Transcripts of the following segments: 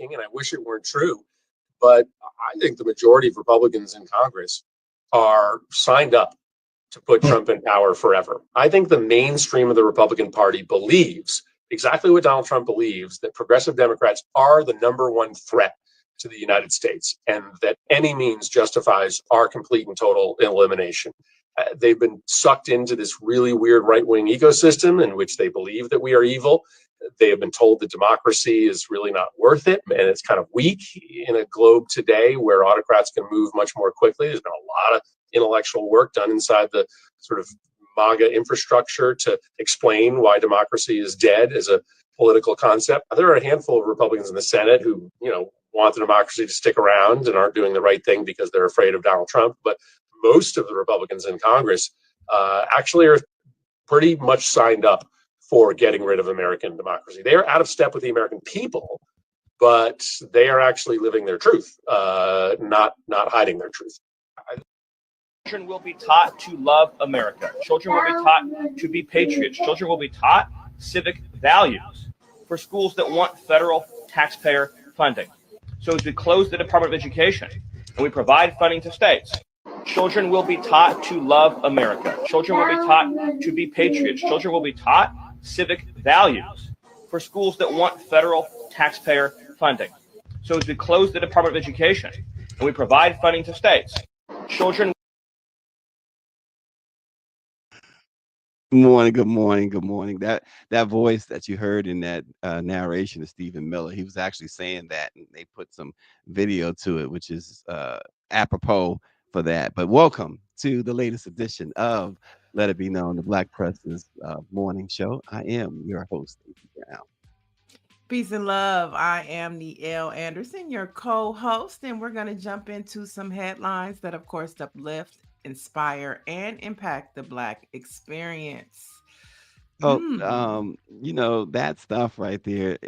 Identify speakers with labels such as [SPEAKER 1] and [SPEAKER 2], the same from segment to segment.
[SPEAKER 1] heartbreaking, and I wish it weren't true. But I think the majority of Republicans in Congress are signed up to put Trump in power forever. I think the mainstream of the Republican Party believes exactly what Donald Trump believes, that progressive Democrats are the number one threat to the United States, and that any means justifies our complete and total elimination. They've been sucked into this really weird right-wing ecosystem in which they believe that we are evil. They have been told that democracy is really not worth it, and it's kind of weak in a globe today where autocrats can move much more quickly. There's been a lot of intellectual work done inside the sort of MAGA infrastructure to explain why democracy is dead as a political concept. There are a handful of Republicans in the Senate who, want the democracy to stick around and aren't doing the right thing because they're afraid of Donald Trump. But most of the Republicans in Congress actually are pretty much signed up for getting rid of American democracy. They are out of step with the American people, but they are actually living their truth, not hiding their truth.
[SPEAKER 2] Children will be taught to love America. Children will be taught to be patriots. Children will be taught civic values for schools that want federal taxpayer funding. So as we close the Department of Education and we provide funding to states, children will be taught to love America. Children will be taught to be patriots. Children will be taught civic values for schools that want federal taxpayer funding. So as we close the Department of Education and we provide funding to states, children.
[SPEAKER 3] Good morning. That voice that you heard in that narration is Stephen Miller. He was actually saying that, and they put some video to it, which is apropos for that. But welcome to the latest edition of Let It Be Known, the Black Press's morning show. I am your host, Stacey Brown.
[SPEAKER 4] Peace and love. I am Niele Anderson, your co-host, and we're going to jump into some headlines that, of course, uplift, inspire, and impact the Black experience.
[SPEAKER 3] That stuff right there.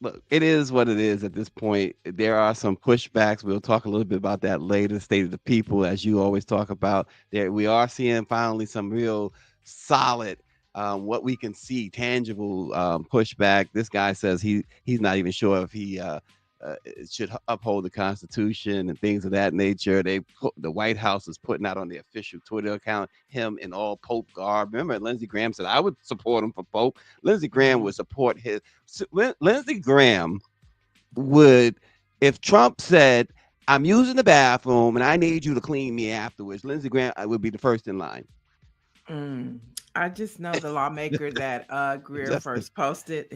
[SPEAKER 3] Look, it is what it is at this point. There are some pushbacks. We'll talk a little bit about that later. State of the people, as you always talk about. There, we are seeing finally some real solid, what we can see, tangible pushback. This guy says he's not even sure if he should uphold the Constitution and things of that nature. The White House is putting out on the official Twitter account him in all Pope garb. Remember, Lindsey Graham said, I would support him for Pope. Lindsey Graham would support his. Lindsey Graham would, if Trump said, I'm using the bathroom and I need you to clean me afterwards, Lindsey Graham would be the first in line.
[SPEAKER 4] I just know the lawmaker that Greer first posted.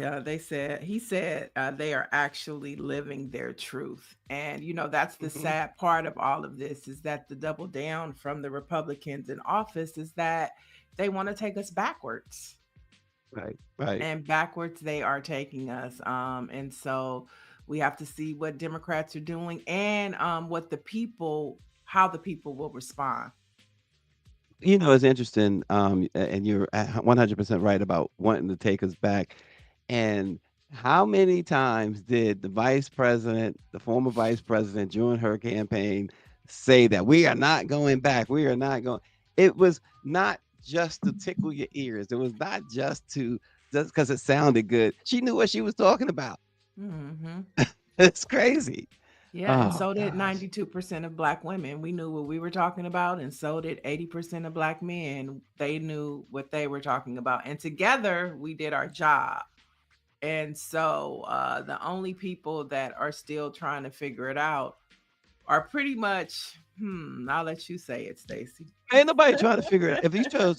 [SPEAKER 4] He said they are actually living their truth, and that's the sad part of all of this, is that the double down from the Republicans in office is that they want to take us backwards,
[SPEAKER 3] right,
[SPEAKER 4] and backwards they are taking us. And so we have to see what Democrats are doing and how the people will respond.
[SPEAKER 3] It's interesting, and you're 100% right about wanting to take us back. And how many times did the former vice president, during her campaign, say that we are not going back? We are not going. It was not just to tickle your ears. It was not just because it sounded good. She knew what she was talking about. It's crazy.
[SPEAKER 4] Yeah, and so did 92% of Black women. We knew what we were talking about, and so did 80% of Black men. They knew what they were talking about, and together we did our job. And so the only people that are still trying to figure it out are pretty much, I'll let you say it, Stacey.
[SPEAKER 3] Ain't nobody trying to figure it out.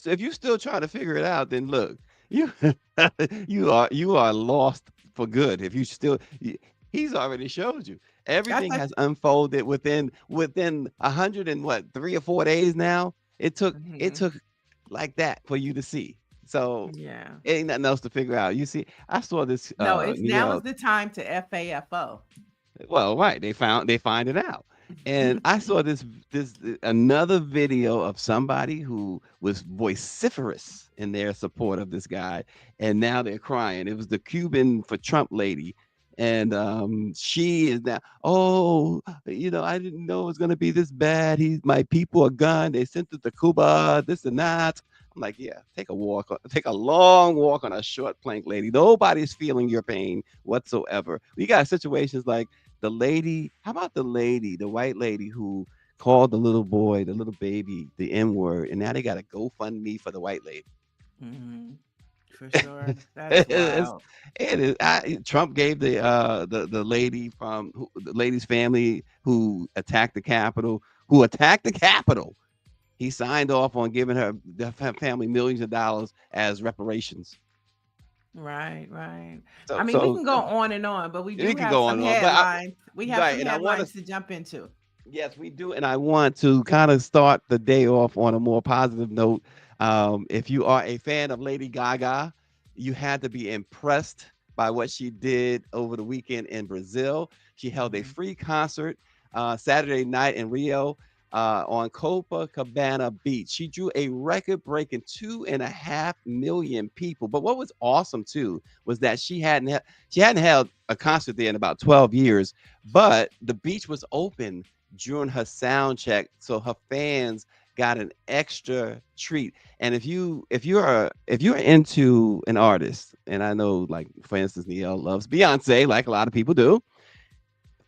[SPEAKER 3] If you still trying to figure it out, then look, you are lost for good. If you still, he's already showed you. Everything has unfolded within 3 or 4 days now. It took like that for you to see. So
[SPEAKER 4] yeah,
[SPEAKER 3] ain't nothing else to figure out. You see, I saw this.
[SPEAKER 4] No, now is the time to FAFO.
[SPEAKER 3] Well, right. They find it out. And I saw this another video of somebody who was vociferous in their support of this guy, and now they're crying. It was the Cuban for Trump lady. And she is now, I didn't know it was going to be this bad. My people are gone. They sent it to Cuba, this and that. I'm like, yeah, take a walk, take a long walk on a short plank, lady. Nobody's feeling your pain whatsoever. We got situations like the lady. How about the lady, the white lady who called the little boy, the little baby, the N word, and now they got a GoFundMe for the white lady.
[SPEAKER 4] Hmm. For sure. That is
[SPEAKER 3] it's,
[SPEAKER 4] wild.
[SPEAKER 3] it is. Trump gave the lady the lady's family who attacked the Capitol, He signed off on giving her the family millions of dollars as reparations.
[SPEAKER 4] Right, right. I
[SPEAKER 3] So,
[SPEAKER 4] mean, we
[SPEAKER 3] so
[SPEAKER 4] can go on and on, but we
[SPEAKER 3] we
[SPEAKER 4] do
[SPEAKER 3] could
[SPEAKER 4] have
[SPEAKER 3] go on
[SPEAKER 4] some
[SPEAKER 3] and on, but
[SPEAKER 4] headlines. We have
[SPEAKER 3] right,
[SPEAKER 4] some
[SPEAKER 3] and I want
[SPEAKER 4] headlines
[SPEAKER 3] to.
[SPEAKER 4] to jump into.
[SPEAKER 3] Yes, we do, and I want to kind of start the day off on a more positive note. If you are a fan of Lady Gaga, you had to be impressed by what she did over the weekend in Brazil. She held a
[SPEAKER 4] Mhm.
[SPEAKER 3] free concert Saturday night in Rio on Copacabana Beach. She drew a record-breaking 2.5 million people. But what was awesome too was that she hadn't held a concert there in about 12 years, but the beach was open during her sound check, so her fans got an extra treat. And if you're into an artist, and I know, like, for instance, Neil loves Beyonce, like a lot of people do,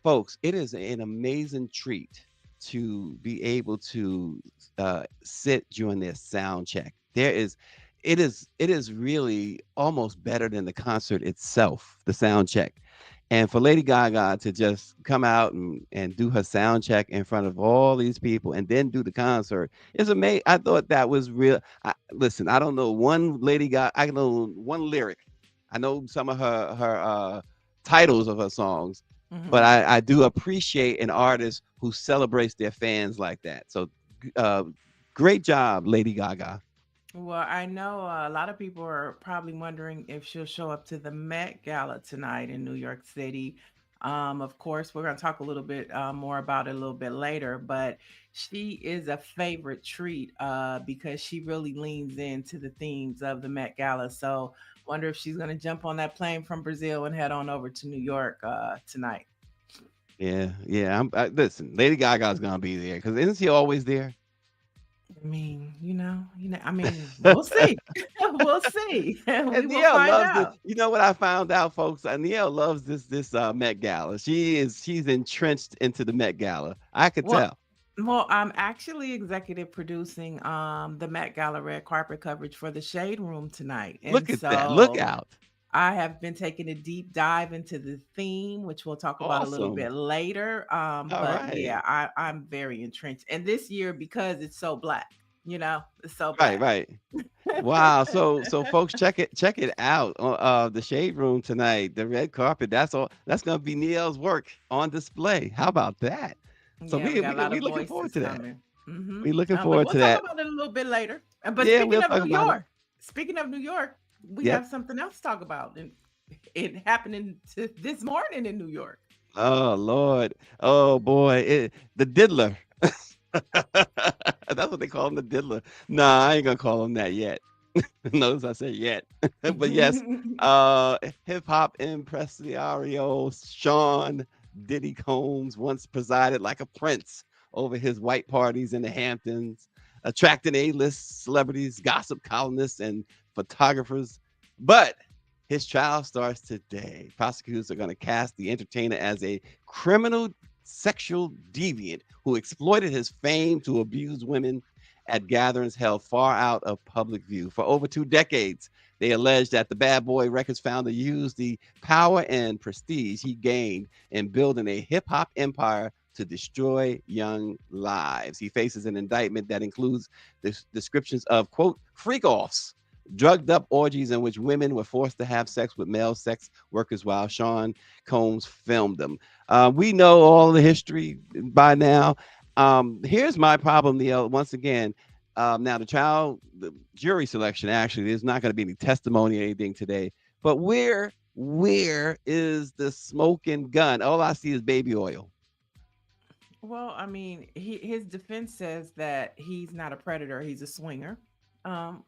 [SPEAKER 3] folks, it is an amazing treat to be able to sit during their sound check. It is really almost better than the concert itself, the sound check. And for Lady Gaga to just come out and do her sound check in front of all these people and then do the concert is amazing. I thought that was real. Listen, I don't know one Lady Gaga. I know one lyric. I know some of her titles of her songs, but
[SPEAKER 4] Mhm.
[SPEAKER 3] I do appreciate an artist who celebrates their fans like that. So, uh, great job, Lady Gaga.
[SPEAKER 4] Well, I know a lot of people are probably wondering if she'll show up to the Met Gala tonight in New York City. Of course, we're going to talk a little bit more about it a little bit later, but she is a favorite treat because she really leans into the themes of the Met Gala. So, wonder if she's going to jump on that plane from Brazil and head on over to New York tonight.
[SPEAKER 3] Yeah, yeah. Listen, Lady Gaga's gonna be there because isn't she always there?
[SPEAKER 4] I mean, I mean, we'll see. We'll see. We
[SPEAKER 3] And
[SPEAKER 4] will
[SPEAKER 3] Nielle
[SPEAKER 4] find
[SPEAKER 3] loves this.
[SPEAKER 4] out.
[SPEAKER 3] You know what I found out, folks? Nielle loves this Met Gala. She's entrenched into the Met Gala. I could
[SPEAKER 4] Well,
[SPEAKER 3] tell.
[SPEAKER 4] well, I'm actually executive producing the Met Gala red carpet coverage for the Shade Room tonight. And
[SPEAKER 3] Look at that. Look
[SPEAKER 4] so
[SPEAKER 3] out.
[SPEAKER 4] I have been taking a deep dive into the theme, which we'll talk about a little
[SPEAKER 3] Awesome.
[SPEAKER 4] bit later.
[SPEAKER 3] All
[SPEAKER 4] But
[SPEAKER 3] right.
[SPEAKER 4] yeah, I'm very entrenched. And this year, because it's so black, it's so
[SPEAKER 3] Right,
[SPEAKER 4] black.
[SPEAKER 3] right. Wow. So folks, check it out. The Shade Room tonight. The red carpet. That's gonna be Nielle's work on display. How about that? So
[SPEAKER 4] Yeah, we
[SPEAKER 3] we
[SPEAKER 4] got
[SPEAKER 3] we
[SPEAKER 4] a lot
[SPEAKER 3] we
[SPEAKER 4] of
[SPEAKER 3] looking forward
[SPEAKER 4] voices
[SPEAKER 3] to that.
[SPEAKER 4] coming. Hmm.
[SPEAKER 3] We looking
[SPEAKER 4] But
[SPEAKER 3] forward
[SPEAKER 4] we'll
[SPEAKER 3] to
[SPEAKER 4] talk
[SPEAKER 3] that.
[SPEAKER 4] about it a little bit later. But
[SPEAKER 3] Yeah,
[SPEAKER 4] speaking
[SPEAKER 3] we'll
[SPEAKER 4] of
[SPEAKER 3] talk
[SPEAKER 4] New
[SPEAKER 3] about it.
[SPEAKER 4] York, we
[SPEAKER 3] Yep.
[SPEAKER 4] have something else to talk about. And it happening this morning in New York.
[SPEAKER 3] Oh Lord. Oh boy. The diddler. That's what they call him, the diddler. Nah, I ain't gonna call him that yet. Notice I said yet. But yes, hip hop impresario Sean Diddy Combs once presided like a prince over his white parties in the Hamptons, attracting A-list celebrities, gossip columnists, and photographers. But his trial starts today. Prosecutors are going to cast the entertainer as a criminal sexual deviant who exploited his fame to abuse women at gatherings held far out of public view. For over 2 decades, they allege that the Bad Boy Records founder used the power and prestige he gained in building a hip hop empire to destroy young lives. He faces an indictment that includes descriptions of, quote, freak offs, drugged up orgies in which women were forced to have sex with male sex workers while Sean Combs filmed them. We know all the history by now. Here's my problem, Neil. Once again, now the jury selection, actually, there's not going to be any testimony or anything today. But where is the smoking gun? All I see is baby oil.
[SPEAKER 4] Well, I mean, his defense says that he's not a predator; he's a swinger,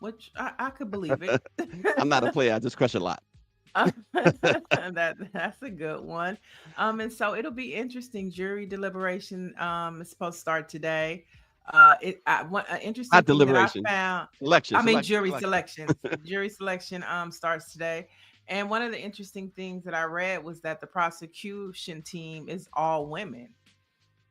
[SPEAKER 4] which I could believe it.
[SPEAKER 3] I'm not a player. I just crush a lot.
[SPEAKER 4] That's a good one. And so it'll be interesting. Jury deliberation is supposed to start today. One interesting
[SPEAKER 3] Not
[SPEAKER 4] thing that I
[SPEAKER 3] deliberation.
[SPEAKER 4] found.
[SPEAKER 3] Selection.
[SPEAKER 4] I mean,
[SPEAKER 3] Selection.
[SPEAKER 4] jury
[SPEAKER 3] Selection.
[SPEAKER 4] selections. Jury selection starts today. And one of the interesting things that I read was that the prosecution team is all women.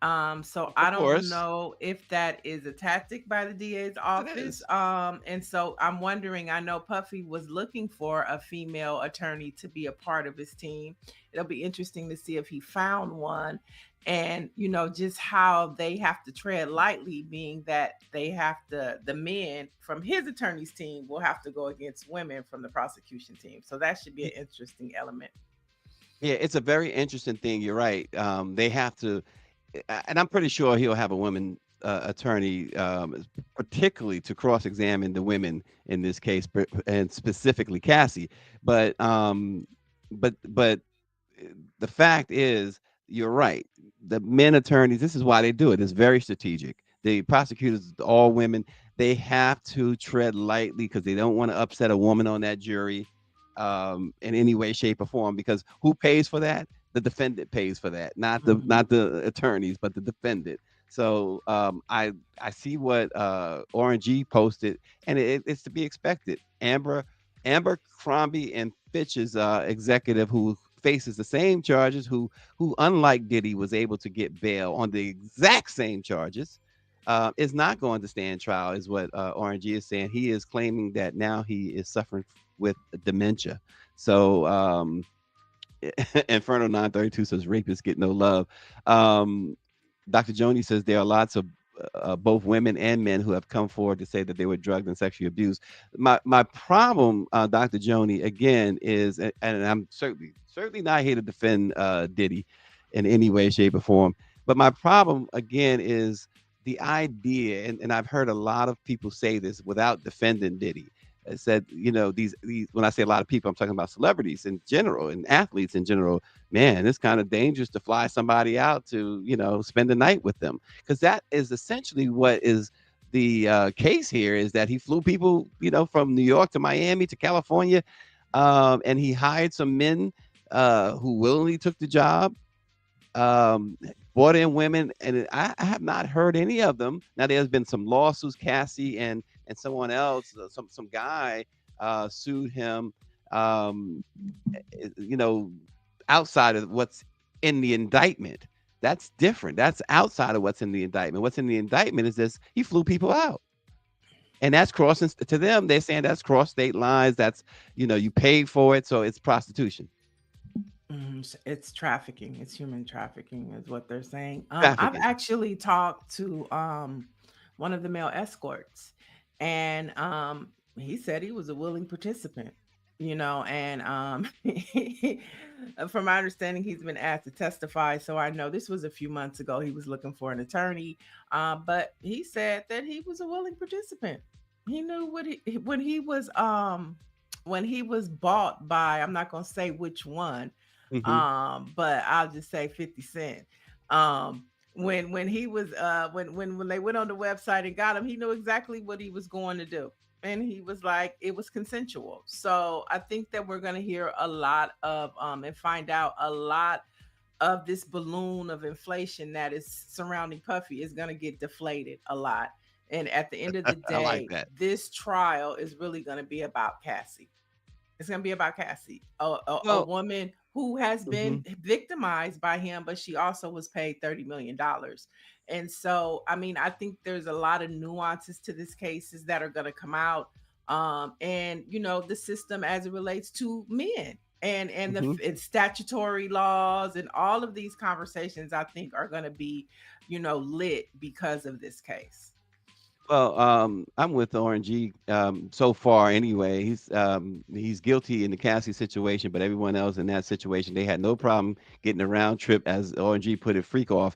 [SPEAKER 4] So I
[SPEAKER 3] Of
[SPEAKER 4] don't
[SPEAKER 3] course.
[SPEAKER 4] know if that is a tactic by the DA's
[SPEAKER 3] It
[SPEAKER 4] office.
[SPEAKER 3] is.
[SPEAKER 4] And so I'm wondering, I know Puffy was looking for a female attorney to be a part of his team. It'll be interesting to see if he found one, and just how they have to tread lightly, being that they have to, the men from his attorney's team will have to go against women from the prosecution team. So that should be an interesting element.
[SPEAKER 3] Yeah, it's a very interesting thing. You're right. They have to, and I'm pretty sure he'll have a woman attorney, particularly to cross-examine the women in this case, and specifically Cassie. But but the fact is, you're right. The men attorneys, this is why they do it. It's very strategic. The prosecutors, all women, they have to tread lightly because they don't want to upset a woman on that jury in any way, shape, or form. Because who pays for that? The defendant pays for that, not the attorneys, but the defendant. So I see what Orangey posted, and it's to be expected. Amber Crombie and Fitch's executive, who faces the same charges, who unlike Diddy was able to get bail on the exact same charges, is not going to stand trial, is what Orangey is saying. He is claiming that now he is suffering with dementia. So Inferno 932 says rapists get no love. Dr. Joni says there are lots of both women and men who have come forward to say that they were drugged and sexually abused. My problem, Dr. Joni, again, is, and I'm certainly not here to defend Diddy in any way, shape, or form, but my problem again is the idea, and I've heard a lot of people say this without defending Diddy. It said, these when I say a lot of people, I'm talking about celebrities in general and athletes in general. Man, it's kind of dangerous to fly somebody out to, spend the night with them, because that is essentially what is the case here, is that he flew people, from New York to Miami to California, and he hired some men who willingly took the job, brought in women, and I have not heard any of them. Now, there's been some lawsuits. Cassie and someone else, some guy sued him, outside of what's in the indictment. That's different. That's outside of what's in the indictment. What's in the indictment is this: he flew people out. And that's crossing, to them, they're saying that's cross state lines. That's, you paid for it. So it's prostitution.
[SPEAKER 4] It's trafficking. It's human trafficking is what they're saying. I've
[SPEAKER 3] Trafficking.
[SPEAKER 4] actually talked to one of the male escorts, and he said he was a willing participant, and from my understanding, he's been asked to testify. So I know this was a few months ago. He was looking for an attorney, but he said that he was a willing participant. He knew when he was bought by, I'm not going to say which one, but I'll just say 50 Cent. When he was when they went on the website and got him, he knew exactly what he was going to do. And he was like, it was consensual. So I think that we're going to hear a lot of and find out a lot of this balloon of inflation that is surrounding Puffy is going to get deflated a lot. And at the end of the
[SPEAKER 3] I like
[SPEAKER 4] day,
[SPEAKER 3] that.
[SPEAKER 4] this trial is really going to be about Cassie. It's going to be about Cassie, a
[SPEAKER 3] Well,
[SPEAKER 4] woman who has been victimized by him, but she also was paid $30 million. And so, I mean, I think there's a lot of nuances to this cases that are going to come out. And, the system as it relates to men and the statutory laws and all of these conversations, I think, are going to be, lit because of this case.
[SPEAKER 3] Well, I'm with Orangey so far anyway. He's guilty in the Cassie situation, but everyone else in that situation, they had no problem getting a round trip, as Orangey put it, freak off.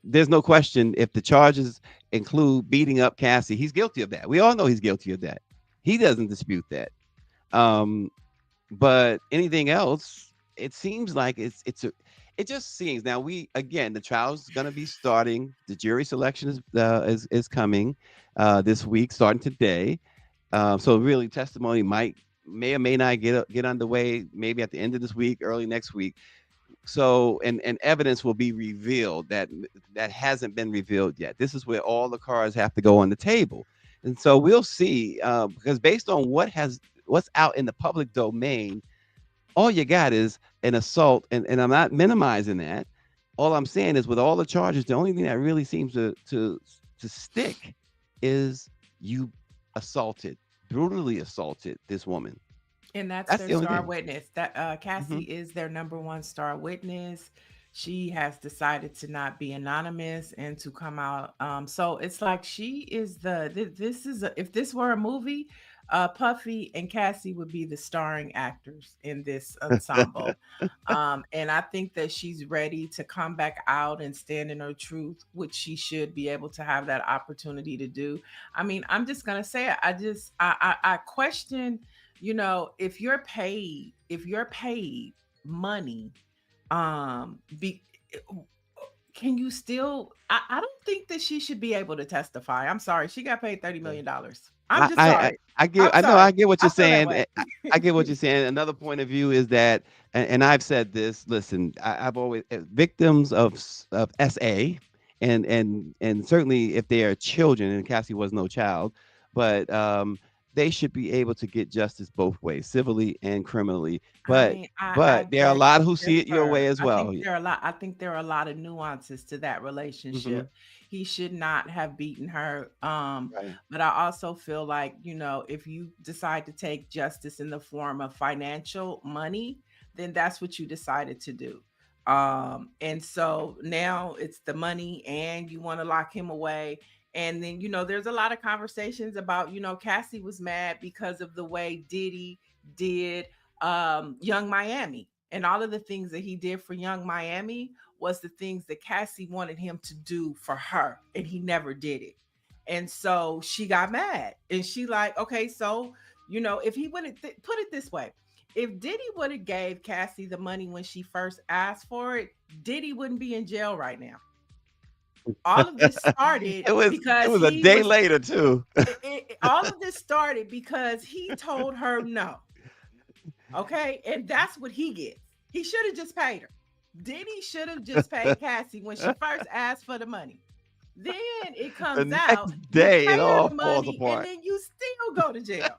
[SPEAKER 3] There's no question, if the charges include beating up Cassie, he's guilty of that. We all know he's guilty of that. He doesn't dispute that. But anything else, it seems like it just seems, now the trial is going to be starting. The jury selection is coming this week, starting today. So really, testimony may or may not get underway, maybe at the end of this week, early next week. and evidence will be revealed that hasn't been revealed yet. This is where all the cards have to go on the table. And so we'll see, because based on what's out in the public domain, all you got is an assault, and I'm not minimizing that. All I'm saying is, with all the charges, the only thing that really seems to stick is you brutally assaulted this woman.
[SPEAKER 4] And that's
[SPEAKER 3] That's
[SPEAKER 4] their
[SPEAKER 3] the only
[SPEAKER 4] star
[SPEAKER 3] thing.
[SPEAKER 4] witness. That Cassie is their number one star witness. She has decided to not be anonymous and to come out. So it's like she is this is if this were a movie, Puffy and Cassie would be the starring actors in this ensemble. And I think that she's ready to come back out and stand in her truth, which she should be able to have that opportunity to do. I mean, I'm just gonna say it. I question, if you're paid money, be can you still I don't think that she should be able to testify. I'm sorry. She got paid $30 million. I'm just sorry.
[SPEAKER 3] I know, I get what you're
[SPEAKER 4] I feel that
[SPEAKER 3] saying.
[SPEAKER 4] way.
[SPEAKER 3] I get what you're saying. Another point of view is that, and I've said this. Listen, I've always victims of SA, and certainly if they are children, and Cassie was no child, but they should be able to get justice both ways, civilly and criminally.
[SPEAKER 4] I
[SPEAKER 3] But
[SPEAKER 4] mean, I
[SPEAKER 3] but there are a
[SPEAKER 4] beg
[SPEAKER 3] lot
[SPEAKER 4] to
[SPEAKER 3] who see it your way
[SPEAKER 4] differ.
[SPEAKER 3] as well.
[SPEAKER 4] I think there are a lot of nuances to that
[SPEAKER 3] Hmm.
[SPEAKER 4] relationship. He should not have beaten her.
[SPEAKER 3] Right.
[SPEAKER 4] But I also feel like, if you decide to take justice in the form of financial money, then that's what you decided to do. And so now it's the money and you want to lock him away. And then, there's a lot of conversations about, Cassie was mad because of the way Diddy did Young Miami, and all of the things that he did for Young Miami was the things that Cassie wanted him to do for her, and he never did it. And so she got mad, and she like, okay, so if he would have put it this way, if Diddy would have gave Cassie the money when she first asked for it, Diddy wouldn't be in jail right now. All of this started
[SPEAKER 3] it
[SPEAKER 4] because
[SPEAKER 3] was a
[SPEAKER 4] he
[SPEAKER 3] day
[SPEAKER 4] was
[SPEAKER 3] later too.
[SPEAKER 4] all of this started because he told her no. Okay. And that's what he gets. He should have just paid her. Diddy should have just paid Cassie when she first asked for the money. Then it
[SPEAKER 3] The
[SPEAKER 4] comes out,
[SPEAKER 3] next
[SPEAKER 4] you
[SPEAKER 3] day,
[SPEAKER 4] pay
[SPEAKER 3] it
[SPEAKER 4] her
[SPEAKER 3] all
[SPEAKER 4] the
[SPEAKER 3] falls
[SPEAKER 4] money, and
[SPEAKER 3] apart.
[SPEAKER 4] then you still go to jail.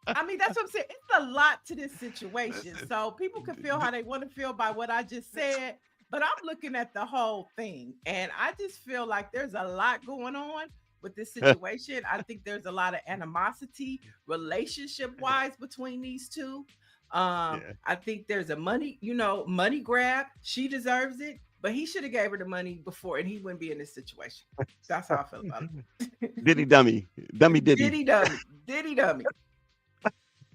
[SPEAKER 4] I mean, that's what I'm saying. It's a lot to this situation.
[SPEAKER 3] Listen,
[SPEAKER 4] So people can feel how they want to feel by what I just said, but I'm looking at the whole thing. And I just feel like there's a lot going on with this situation. I think there's a lot of animosity relationship wise between these two.
[SPEAKER 3] yeah.
[SPEAKER 4] I think there's a money grab. She deserves it, but he should have gave her the money before and he wouldn't be in this situation. That's how I feel about it.
[SPEAKER 3] Diddy dummy Diddy.
[SPEAKER 4] Diddy dummy.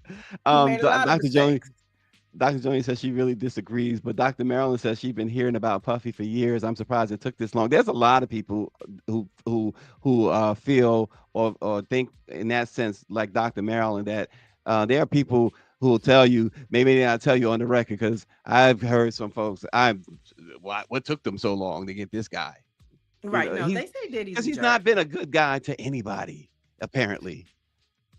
[SPEAKER 4] He made a lot of
[SPEAKER 3] Dr. Jones.
[SPEAKER 4] mistakes.
[SPEAKER 3] Dr. Jones says she really disagrees, but Dr. Marilyn says she's been hearing about Puffy for years. I'm surprised it took this long. There's a lot of people who feel or think in that sense, like Dr. Marilyn, that there are people who will tell you, maybe they not tell you on the record, because I've heard some folks, what took them so long to get this guy?
[SPEAKER 4] Right. No, they say Diddy's
[SPEAKER 3] Because
[SPEAKER 4] a
[SPEAKER 3] he's
[SPEAKER 4] jerk.
[SPEAKER 3] not been a good guy to anybody, apparently.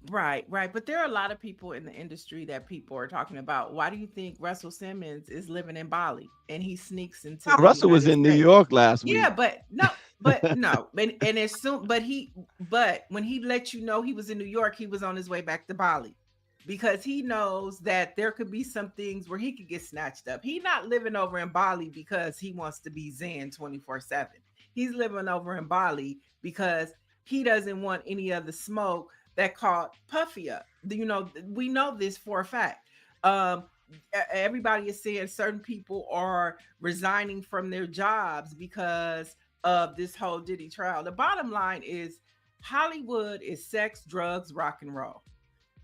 [SPEAKER 4] Right. But there are a lot of people in the industry that people are talking about. Why do you think Russell Simmons is living in Bali and he sneaks into the
[SPEAKER 3] Russell was
[SPEAKER 4] United
[SPEAKER 3] in New
[SPEAKER 4] States?
[SPEAKER 3] York last
[SPEAKER 4] Yeah,
[SPEAKER 3] week.
[SPEAKER 4] but no, and as soon, but when he let you know he was in New York, he was on his way back to Bali because he knows that there could be some things where he could get snatched up. He's not living over in Bali because he wants to be Zen 24/7. He's living over in Bali because he doesn't want any of the smoke that caught Puffy up. We know this for a fact. Everybody is saying certain people are resigning from their jobs because of this whole Diddy trial. The bottom line is Hollywood is sex, drugs, rock and roll.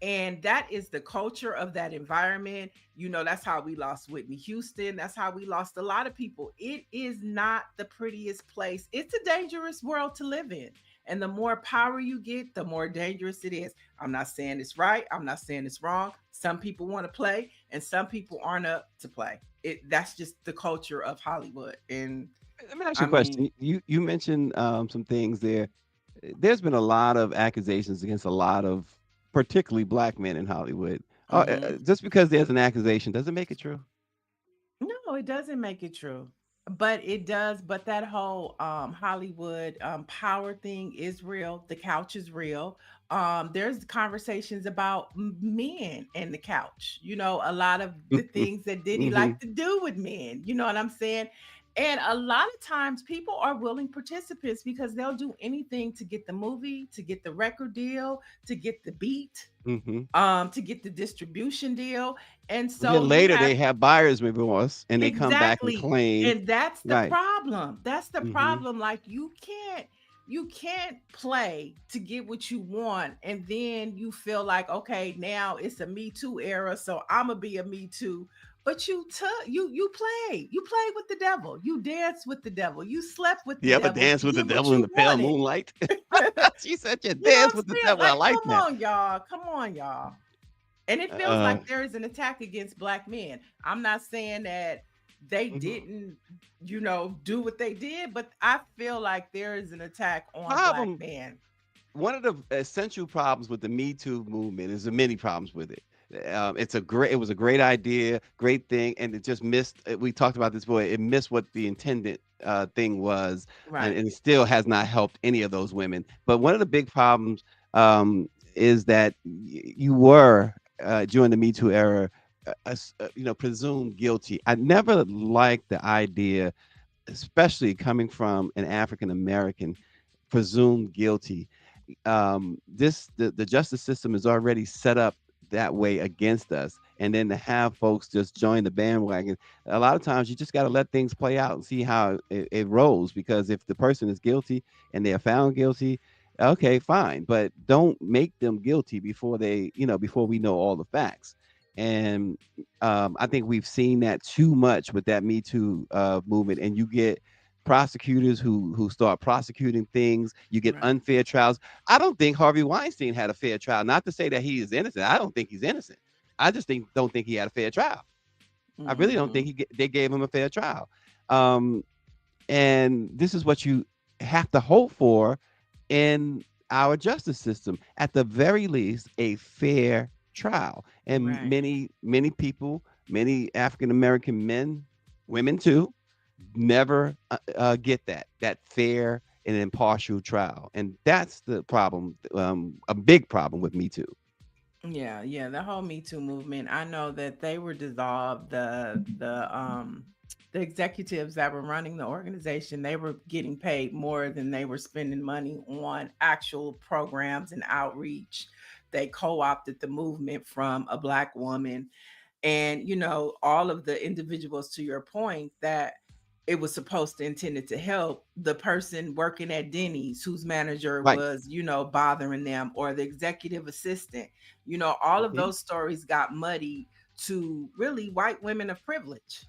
[SPEAKER 4] And that is the culture of that environment. That's how we lost Whitney Houston. That's how we lost a lot of people. It is not the prettiest place. It's a dangerous world to live in. And the more power you get, the more dangerous it is. I'm not saying it's right. I'm not saying it's wrong. Some people want to play and some people aren't up to play. That's just the culture of Hollywood. And
[SPEAKER 3] Let me ask you a question. You mentioned some things there. There's been a lot of accusations against a lot of particularly black men in Hollywood. Just because there's an accusation doesn't make it true.
[SPEAKER 4] no, it doesn't make it true. But it does, but that whole Hollywood power thing is real. The couch is real. There's conversations about men and the couch. You know, a lot of the things that Diddy
[SPEAKER 3] Hmm.
[SPEAKER 4] like to do with men. You know what I'm saying? And a lot of times people are willing participants because they'll do anything to get the movie, to get the record deal, to get the beat,
[SPEAKER 3] Hmm.
[SPEAKER 4] to get the distribution deal. And
[SPEAKER 3] And
[SPEAKER 4] so
[SPEAKER 3] then
[SPEAKER 4] you
[SPEAKER 3] later
[SPEAKER 4] have
[SPEAKER 3] they have buyer's remorse and they come back and
[SPEAKER 4] exactly.
[SPEAKER 3] claim,
[SPEAKER 4] And that's the
[SPEAKER 3] right.
[SPEAKER 4] problem. That's the
[SPEAKER 3] Hmm.
[SPEAKER 4] problem. Like you can't play to get what you want and then you feel like okay, now it's a Me Too era, so I'm gonna be a Me Too. But you took you played with the devil. You danced with the devil. You slept with the
[SPEAKER 3] You ever
[SPEAKER 4] devil
[SPEAKER 3] dance
[SPEAKER 4] to
[SPEAKER 3] with the
[SPEAKER 4] get what
[SPEAKER 3] devil in
[SPEAKER 4] you
[SPEAKER 3] the pale
[SPEAKER 4] wanted.
[SPEAKER 3] moonlight? She said you
[SPEAKER 4] You know what
[SPEAKER 3] dance
[SPEAKER 4] I'm
[SPEAKER 3] with the
[SPEAKER 4] saying?
[SPEAKER 3] devil. I
[SPEAKER 4] Like,
[SPEAKER 3] like
[SPEAKER 4] come
[SPEAKER 3] that.
[SPEAKER 4] on, y'all. Come on, y'all. And it feels
[SPEAKER 3] Uh,
[SPEAKER 4] like there is an attack against black men. I'm not saying that they
[SPEAKER 3] mhm.
[SPEAKER 4] didn't, do what they did, but I feel like there is an attack on black
[SPEAKER 3] Problem.
[SPEAKER 4] men.
[SPEAKER 3] One of the essential problems with the Me Too movement is the many problems with it. It was a great idea, great thing, and it just missed. We talked about this before. It missed what the intended thing was,
[SPEAKER 4] Right.
[SPEAKER 3] and it still has not helped any of those women. But one of the big problems is that you were during the Me Too era, presumed guilty. I never liked the idea, especially coming from an African American, presumed guilty. The justice system is already set up that way against us, and then to have folks just join the bandwagon, a lot of times you just got to let things play out and see how it rolls, because if the person is guilty and they are found guilty, okay, fine, but don't make them guilty before before we know all the facts. And I think we've seen that too much with that Me Too movement, and you get prosecutors who start prosecuting things. You get
[SPEAKER 4] Right.
[SPEAKER 3] unfair trials. I don't think Harvey Weinstein had a fair trial. Not to say that he is innocent. I don't think he's innocent. I just don't think he had a fair trial. I really don't think
[SPEAKER 4] Hmm.
[SPEAKER 3] they gave him a fair trial. Um, and this is what you have to hope for in our justice system. At the very least, a fair trial. And
[SPEAKER 4] Right.
[SPEAKER 3] many people, many African American men, women too, never get that fair and impartial trial, and that's the problem, a big problem with Me Too.
[SPEAKER 4] Yeah, yeah, the whole Me Too movement. I know that they were dissolved. The executives that were running the organization, they were getting paid more than they were spending money on actual programs and outreach. They co-opted the movement from a black woman. And all of the individuals, to your point, that it was supposed to intended to help, the person working at Denny's whose manager
[SPEAKER 3] Right.
[SPEAKER 4] was bothering them, or the executive assistant, all of
[SPEAKER 3] Hmm.
[SPEAKER 4] those stories got muddy to really white women of privilege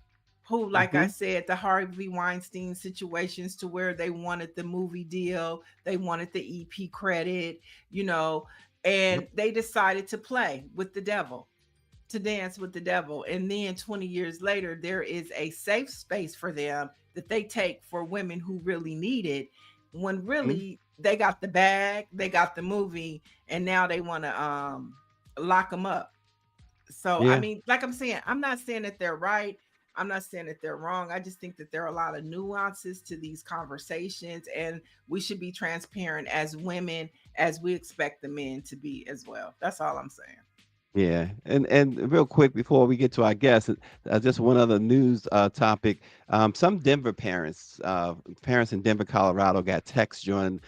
[SPEAKER 4] who, like I
[SPEAKER 3] Hmm.
[SPEAKER 4] said, the Harvey Weinstein situations, to where they wanted the movie deal, they wanted the EP credit,
[SPEAKER 3] Yep.
[SPEAKER 4] and they decided to play with the devil, to dance with the devil. And then 20 years later, there is a safe space for them that they take for women who really need it, when
[SPEAKER 3] Hmm.
[SPEAKER 4] really they got the bag, they got the movie, and now they want to lock them up. So I
[SPEAKER 3] Yeah.
[SPEAKER 4] mean, like I'm saying, I'm not saying that they're right. I'm not saying that they're wrong. I just think that there are a lot of nuances to these conversations, and we should be transparent as women as we expect the men to be as well. That's all I'm saying.
[SPEAKER 3] Yeah, and real quick before we get to our guests, just one other news topic. Some Denver parents in Denver, Colorado, got texts during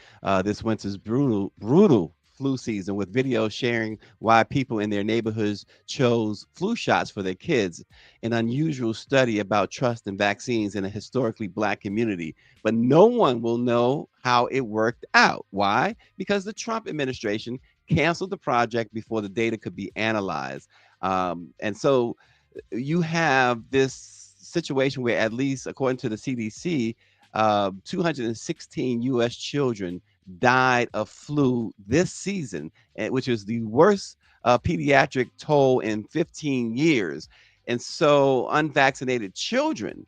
[SPEAKER 3] this winter's brutal flu season, with videos sharing why people in their neighborhoods chose flu shots for their kids. An unusual study about trust in vaccines in a historically black community, but no one will know how it worked out. Why? Because the Trump administration canceled the project before the data could be analyzed. And so you have this situation where, at least according to the CDC, 216 U.S. children died of flu this season, which is the worst pediatric toll in 15 years. And so unvaccinated children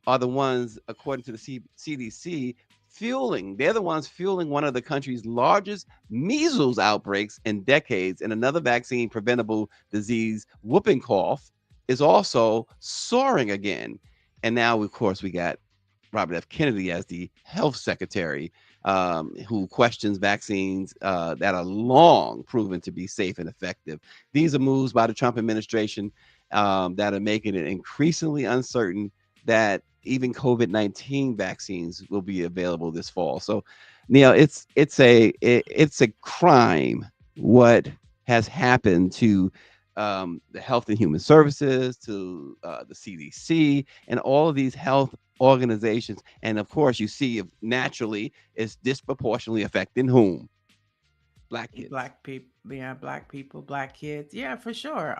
[SPEAKER 3] are the ones, according to the CDC, they're the ones fueling one of the country's largest measles outbreaks in decades. And another vaccine preventable disease, whooping cough, is also soaring again. And now, of course, we got Robert F. Kennedy as the health secretary, who questions vaccines that are long proven to be safe and effective. These are moves by the Trump administration that are making it increasingly uncertain that even COVID-19 vaccines will be available this fall. So, Neil, it's a crime what has happened to the Health and Human Services, to the CDC, and all of these health organizations. And of course, you see naturally it's disproportionately affecting whom? Black kids.
[SPEAKER 4] Black people, yeah, black people, black kids, yeah, for sure.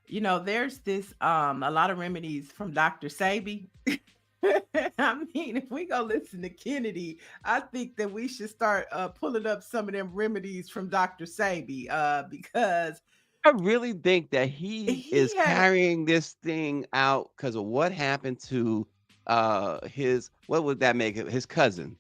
[SPEAKER 4] There's this a lot of remedies from Dr. Sabi. I mean, if we go listen to Kennedy, I think that we should start pulling up some of them remedies from Dr. Sabi, because
[SPEAKER 3] I really think that he is
[SPEAKER 4] he had
[SPEAKER 3] carrying this thing out because of what happened to his, what would that make it, his cousin.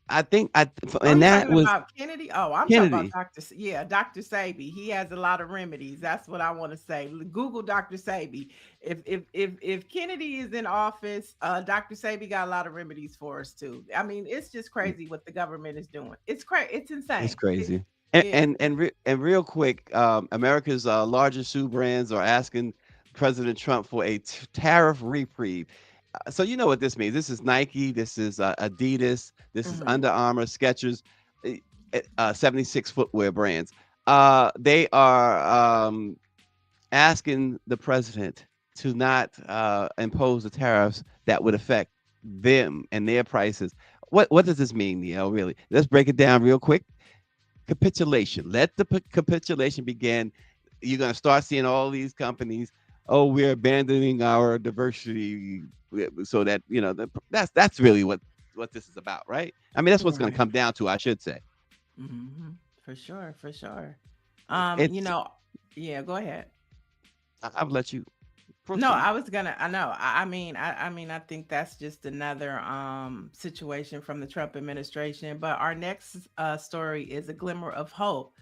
[SPEAKER 3] I think
[SPEAKER 4] Oh,
[SPEAKER 3] and
[SPEAKER 4] you
[SPEAKER 3] that
[SPEAKER 4] talking
[SPEAKER 3] was
[SPEAKER 4] about Kennedy? Oh, I'm talking about
[SPEAKER 3] Kennedy.
[SPEAKER 4] Dr. Yeah, Dr. Sabi. He has a lot of remedies. That's what I want to say. Google Dr. Sabi. If Kennedy is in office, Dr. Sabi got a lot of remedies for us too. I mean, it's just crazy what the government is doing. It's crazy. It's
[SPEAKER 3] It's
[SPEAKER 4] insane.
[SPEAKER 3] crazy.
[SPEAKER 4] Yeah.
[SPEAKER 3] And real quick, America's largest shoe brands are asking President Trump for a tariff reprieve. So you know what this means. This is Nike. This is Adidas. This is
[SPEAKER 4] Mhm.
[SPEAKER 3] Under Armour, Skechers, 76 footwear brands. They are asking the president to not impose the tariffs that would affect them and their prices. What does this mean, Neil? Really? Let's break it down real quick. Capitulation. Let the capitulation begin. You're going to start seeing all these companies. Oh, we're abandoning our diversity, so that that's really what this is about, right? I mean, that's what's going to
[SPEAKER 4] Right.
[SPEAKER 3] come down to, I should say.
[SPEAKER 4] For sure. For sure. You
[SPEAKER 3] It's.
[SPEAKER 4] know, yeah. Go ahead.
[SPEAKER 3] I'll let you
[SPEAKER 4] No,
[SPEAKER 3] proceed.
[SPEAKER 4] I was gonna. I know. I mean, I think that's just another situation from the Trump administration. But our next story is a glimmer of hope,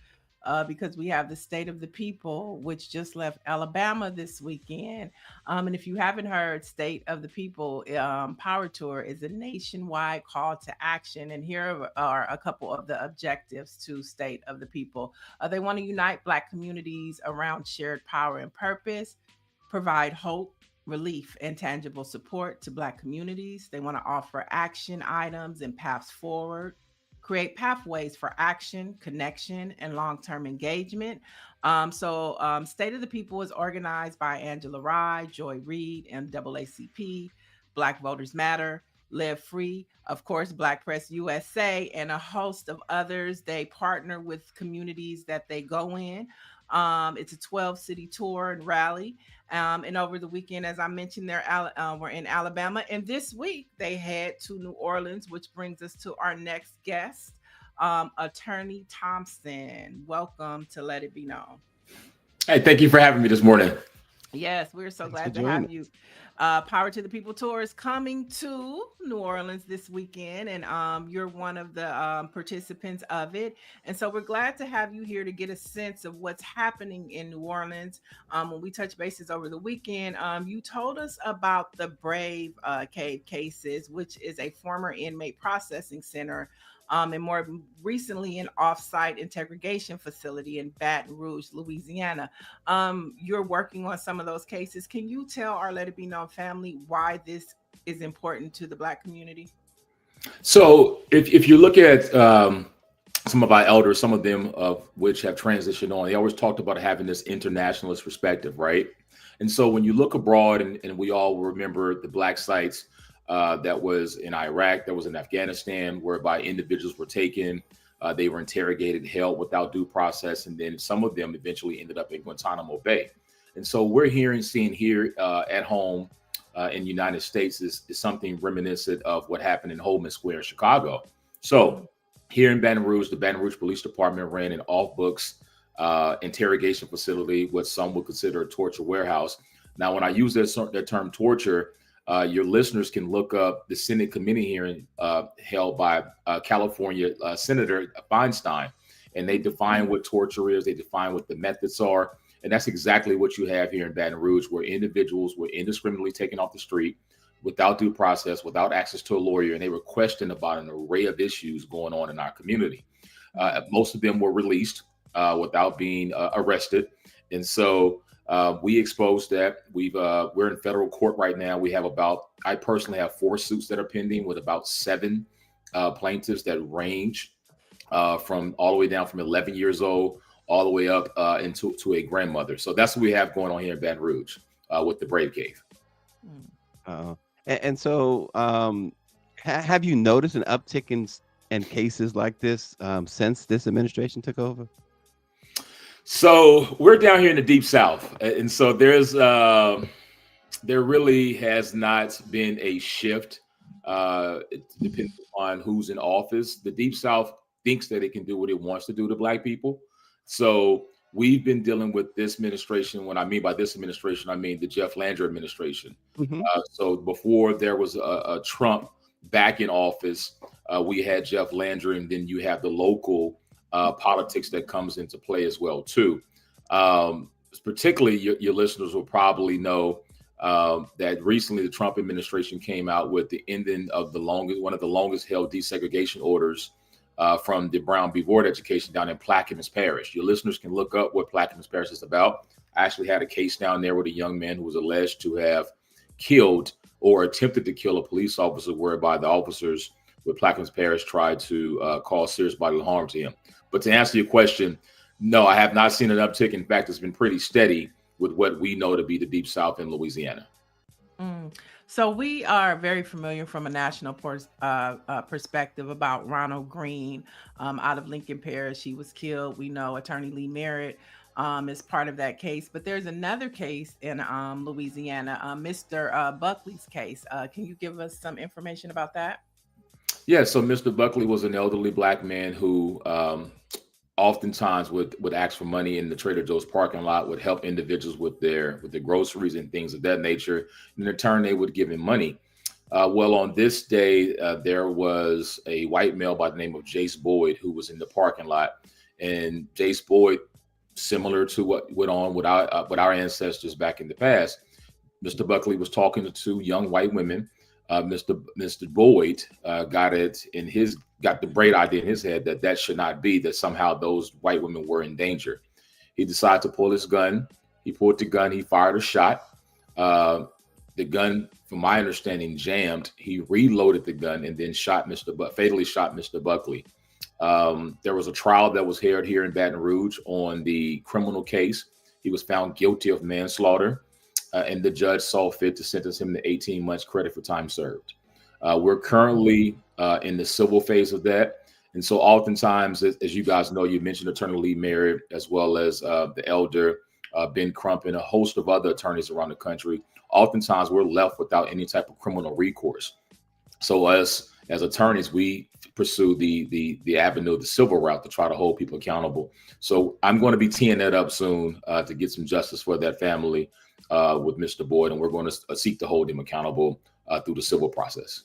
[SPEAKER 4] because we have the State of the People, which just left Alabama this weekend. And if you haven't heard, State of the People Power Tour is a nationwide call to action. And here are a couple of the objectives to State of the People. They want to unite Black communities around shared power and purpose, provide hope, relief, and tangible support to Black communities. They want to offer action items and paths forward, create pathways for action, connection, and long term engagement. State of the People is organized by Angela Rye, Joy Reid, NAACP, Black Voters Matter, Live Free, of course, Black Press USA, and a host of others. They partner with communities that they go in. It's a 12-city tour and rally. And over the weekend, as I mentioned, we're in Alabama. And this week, they head to New Orleans, which brings us to our next guest, Attorney Thompson. Welcome to Let It Be Known.
[SPEAKER 5] Hey, thank you for having me this morning.
[SPEAKER 4] Yes, we're so
[SPEAKER 3] Thanks for
[SPEAKER 4] glad to
[SPEAKER 3] joining
[SPEAKER 4] have you. Power to the People Tour is coming to New Orleans this weekend, and you're one of the participants of it. And so we're glad to have you here to get a sense of what's happening in New Orleans. When we touch bases over the weekend, you told us about the Brave Cave cases, which is a former inmate processing center, and more recently an off-site interrogation facility in Baton Rouge, Louisiana. You're working on some of those cases. Can you tell our Let It Be Known family why this is important to the Black community?
[SPEAKER 5] So if you look at some of our elders, some of them of which have transitioned on, they always talked about having this internationalist perspective, right? And so when you look abroad, and we all remember the Black sites that was in Iraq, that was in Afghanistan, whereby individuals were taken, they were interrogated, held without due process, and then some of them eventually ended up in Guantanamo Bay. And so we're seeing here at home in the United States is something reminiscent of what happened in Holman Square in Chicago. So here in Baton Rouge, the Baton Rouge Police Department ran an off-books interrogation facility, what some would consider a torture warehouse. Now, when I use that term torture, your listeners can look up the Senate committee hearing held by California Senator Feinstein, and they define what torture is. They define what the methods are. And that's exactly what you have here in Baton Rouge, where individuals were indiscriminately taken off the street. without due process, without access to a lawyer, and they were questioned about an array of issues going on in our community. Most of them were released without being arrested, and so we exposed that. We're in federal court right now. I personally have 4 suits that are pending with about 7 plaintiffs that range from all the way down from 11 years old all the way up into a grandmother. So that's what we have going on here in Baton Rouge with the Brave Cave.
[SPEAKER 3] And so have you noticed an uptick in cases like this since this administration took over?
[SPEAKER 5] So we're down here in the Deep South, and so there really has not been a shift. It depends on who's in office. The Deep South thinks that it can do what it wants to do to Black people. So we've been dealing with this administration. When I mean by this administration, I mean the Jeff Landry administration. So before there was a Trump back in office, we had Jeff Landry, and then you have the local politics that comes into play as well too. Particularly your listeners will probably know that recently the Trump administration came out with the ending of one of the longest held desegregation orders from the Brown v. Board education down in Plaquemines Parish. Your listeners can look up what Plaquemines Parish is about. I actually had a case down there with a young man who was alleged to have killed or attempted to kill a police officer, whereby the officers with Plaquemines Parish tried to cause serious bodily harm to him. But to answer your question, no, I have not seen an uptick. In fact, it's been pretty steady with what we know to be the Deep South in Louisiana.
[SPEAKER 4] So we are very familiar from a national perspective about Ronald Green out of Lincoln Parish. He was killed. We know Attorney Lee Merritt is part of that case. But there's another case in Louisiana, Mr. Buckley's case. Can you give us some information about that?
[SPEAKER 5] Yeah, so Mr. Buckley was an elderly Black man who oftentimes would ask for money in the Trader Joe's parking lot, would help individuals with their groceries and things of that nature. In return, they would give him money. Well, on this day, there was a white male by the name of Jace Boyd who was in the parking lot. And Jace Boyd, similar to what went on with our ancestors back in the past, Mr. Buckley was talking to 2 young white women. Mr. Boyd got the great idea in his head that should not be, that somehow those white women were in danger. He decided to pull his gun. He pulled the gun. He fired a shot. The gun, from my understanding, jammed. He reloaded the gun and then fatally shot Mr. Buckley. There was a trial that was held here in Baton Rouge on the criminal case. He was found guilty of manslaughter. And the judge saw fit to sentence him to 18 months credit for time served. We're currently in the civil phase of that. And so oftentimes, as you guys know, you mentioned Attorney Lee Merritt, as well as the elder Ben Crump and a host of other attorneys around the country. Oftentimes, we're left without any type of criminal recourse. So as attorneys, we pursue the avenue, the civil route, to try to hold people accountable. So I'm going to be teeing that up soon to get some justice for that family with Mr. Boyd, and we're going to seek to hold him accountable through the civil process.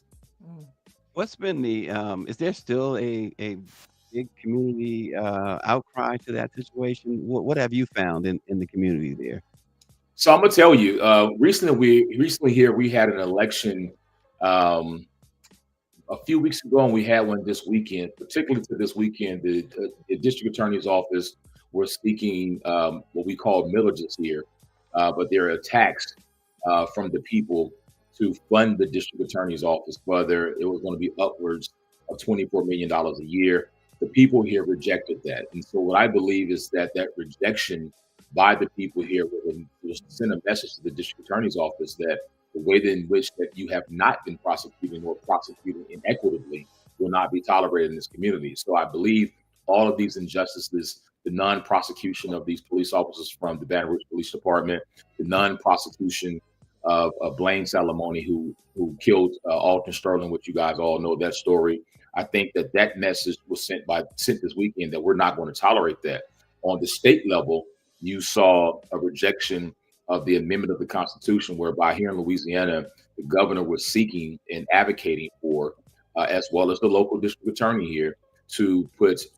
[SPEAKER 3] What's been is there still a big community outcry to that situation? What have you found in the community there?
[SPEAKER 5] So I'm going to tell you, recently here, we had an election a few weeks ago, and we had one this weekend. Particularly to this weekend, the district attorney's office was seeking what we call millages here. But there are attacks from the people to fund the district attorney's office, whether it was going to be upwards of $24 million a year. The people here rejected that. And so what I believe is that rejection by the people here will send a message to the district attorney's office that the way in which that you have not been prosecuting or prosecuting inequitably will not be tolerated in this community. So I believe all of these injustices, the non-prosecution of these police officers from the Baton Rouge Police Department, the non-prosecution of Blaine Salamone, who killed Alton Sterling, which you guys all know that story. I think that message was sent this weekend that we're not going to tolerate that. On the state level, you saw a rejection of the amendment of the Constitution, whereby here in Louisiana, the governor was seeking and advocating for, as well as the local district attorney here, to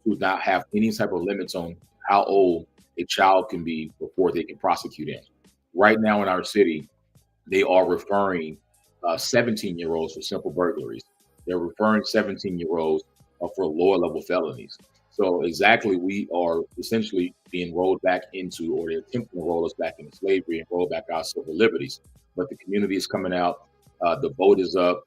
[SPEAKER 5] not have any type of limits on how old a child can be before they can prosecute him. Right now in our city, they are referring 17-year-olds for simple burglaries. They're referring 17-year-olds for lower level felonies. So exactly, we are essentially being rolled back into, or they're attempting to roll us back into slavery and roll back our civil liberties. But the community is coming out. The vote is up.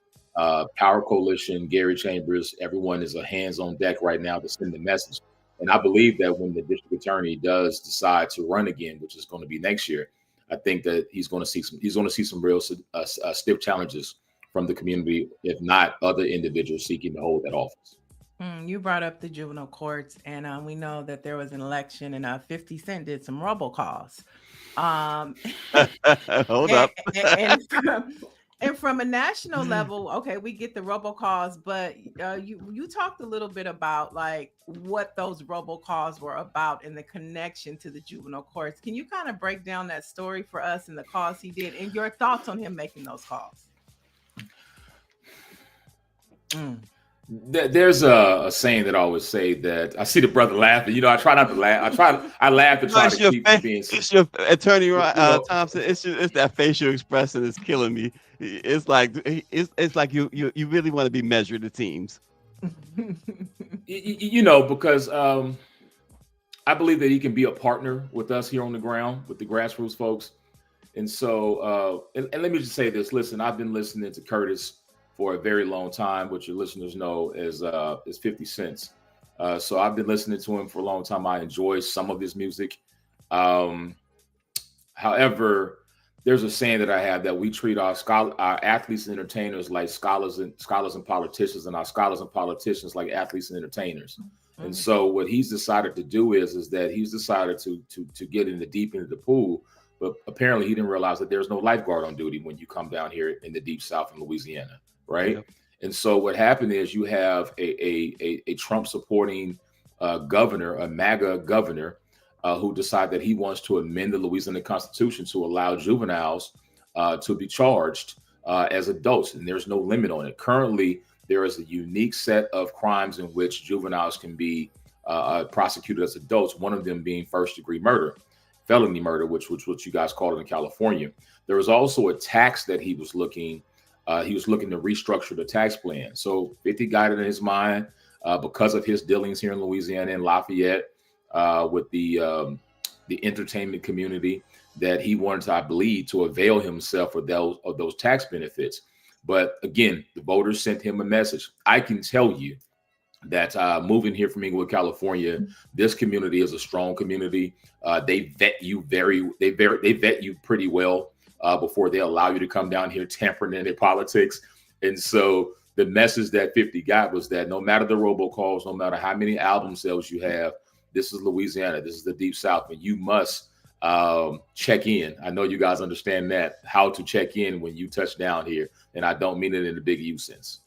[SPEAKER 5] Power Coalition, Gary Chambers, everyone is a hands on deck right now to send the message. And I believe that when the district attorney does decide to run again, which is going to be next year, I think that he's going to see some real stiff challenges from the community, if not other individuals seeking to hold that office.
[SPEAKER 4] You brought up the juvenile courts, and we know that there was an election, and 50 Cent did some robocalls.
[SPEAKER 3] Hold up.
[SPEAKER 4] And from a national level, okay, we get the robocalls, but you talked a little bit about like what those robocalls were about and the connection to the juvenile courts. Can you kind of break down that story for us and the calls he did and your thoughts on him making those calls?
[SPEAKER 5] There's a saying that I always say that I see the brother laughing. You know, I try not to laugh. I laugh to try to keep from being.
[SPEAKER 3] It's your attorney, Thompson. It's that facial expression is killing me. It's like you really want to be measured. It seems.
[SPEAKER 5] You know, because I believe that he can be a partner with us here on the ground with the grassroots folks, and so and let me just say this. Listen, I've been listening to Curtis for a very long time, which your listeners know is 50 Cent. So I've been listening to him for a long time. I enjoy some of his music. However, there's a saying that I have that we treat our athletes and entertainers like scholars and politicians, and our scholars and politicians like athletes and entertainers. Mm-hmm. And so what he's decided to do is that he's decided to get in the deep end of the pool. But apparently he didn't realize that there's no lifeguard on duty when you come down here in the deep South in Louisiana. Right. Yep. And so what happened is you have a Trump supporting governor, a MAGA governor, who decided that he wants to amend the Louisiana Constitution to allow juveniles to be charged as adults. And there's no limit on it. Currently, there is a unique set of crimes in which juveniles can be prosecuted as adults, one of them being first-degree murder, felony murder, which what you guys call it in California. There was also a tax that he was looking to restructure the tax plan. So 50 got it in his mind because of his dealings here in Louisiana and Lafayette with the entertainment community, that he wanted to, I believe, to avail himself of those tax benefits. But again, the voters sent him a message. I can tell you that moving here from Inglewood, California, this community is a strong community. They vet you pretty well before they allow you to come down here tampering in their politics. And so the message that 50 got was that no matter the robocalls, no matter how many album sales you have, this is Louisiana, this is the Deep South, and you must check in. I know you guys understand that, how to check in when you touch down here. And I don't mean it in the big U sense.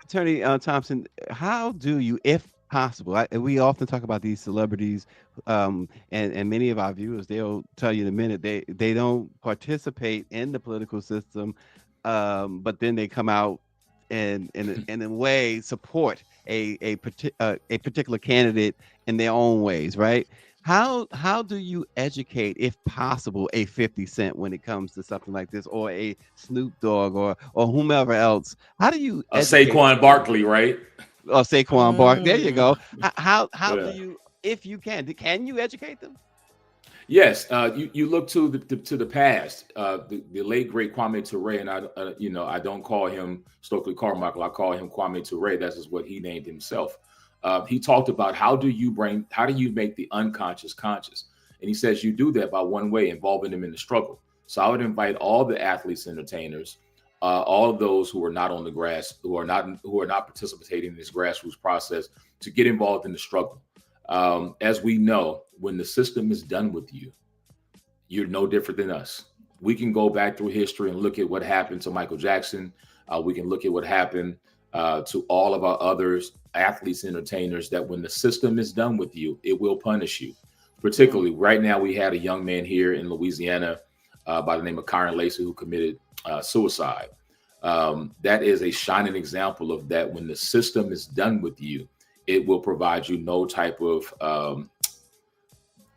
[SPEAKER 3] Attorney Thompson, how do you, if possible, we often talk about these celebrities, and many of our viewers, they'll tell you in a minute they don't participate in the political system, but then they come out and in a way support a particular candidate in their own ways, right? How do you educate, if possible, a 50 Cent when it comes to something like this, or a Snoop Dogg or whomever else? How do you
[SPEAKER 5] Saquon Barkley, right?
[SPEAKER 3] Or Saquon Barkley. There you go. How do you, if you can you educate them?
[SPEAKER 5] Yes, you look to the past. The late great Kwame Ture, and I don't call him Stokely Carmichael. I call him Kwame Ture. That's just what he named himself. He talked about how do you make the unconscious conscious, and he says you do that by one way, involving them in the struggle. So I would invite all the athletes, entertainers, all of those who are not on the grass, who are not participating in this grassroots process, to get involved in the struggle. As we know, when the system is done with you, you're no different than us. We can go back through history and look at what happened to Michael Jackson. We can look at what happened to all of our others, athletes, entertainers, that when the system is done with you, it will punish you. Particularly right now, we had a young man here in Louisiana by the name of Kyron Lacey who committed suicide. That is a shining example of that. When the system is done with you, it will provide you no type of,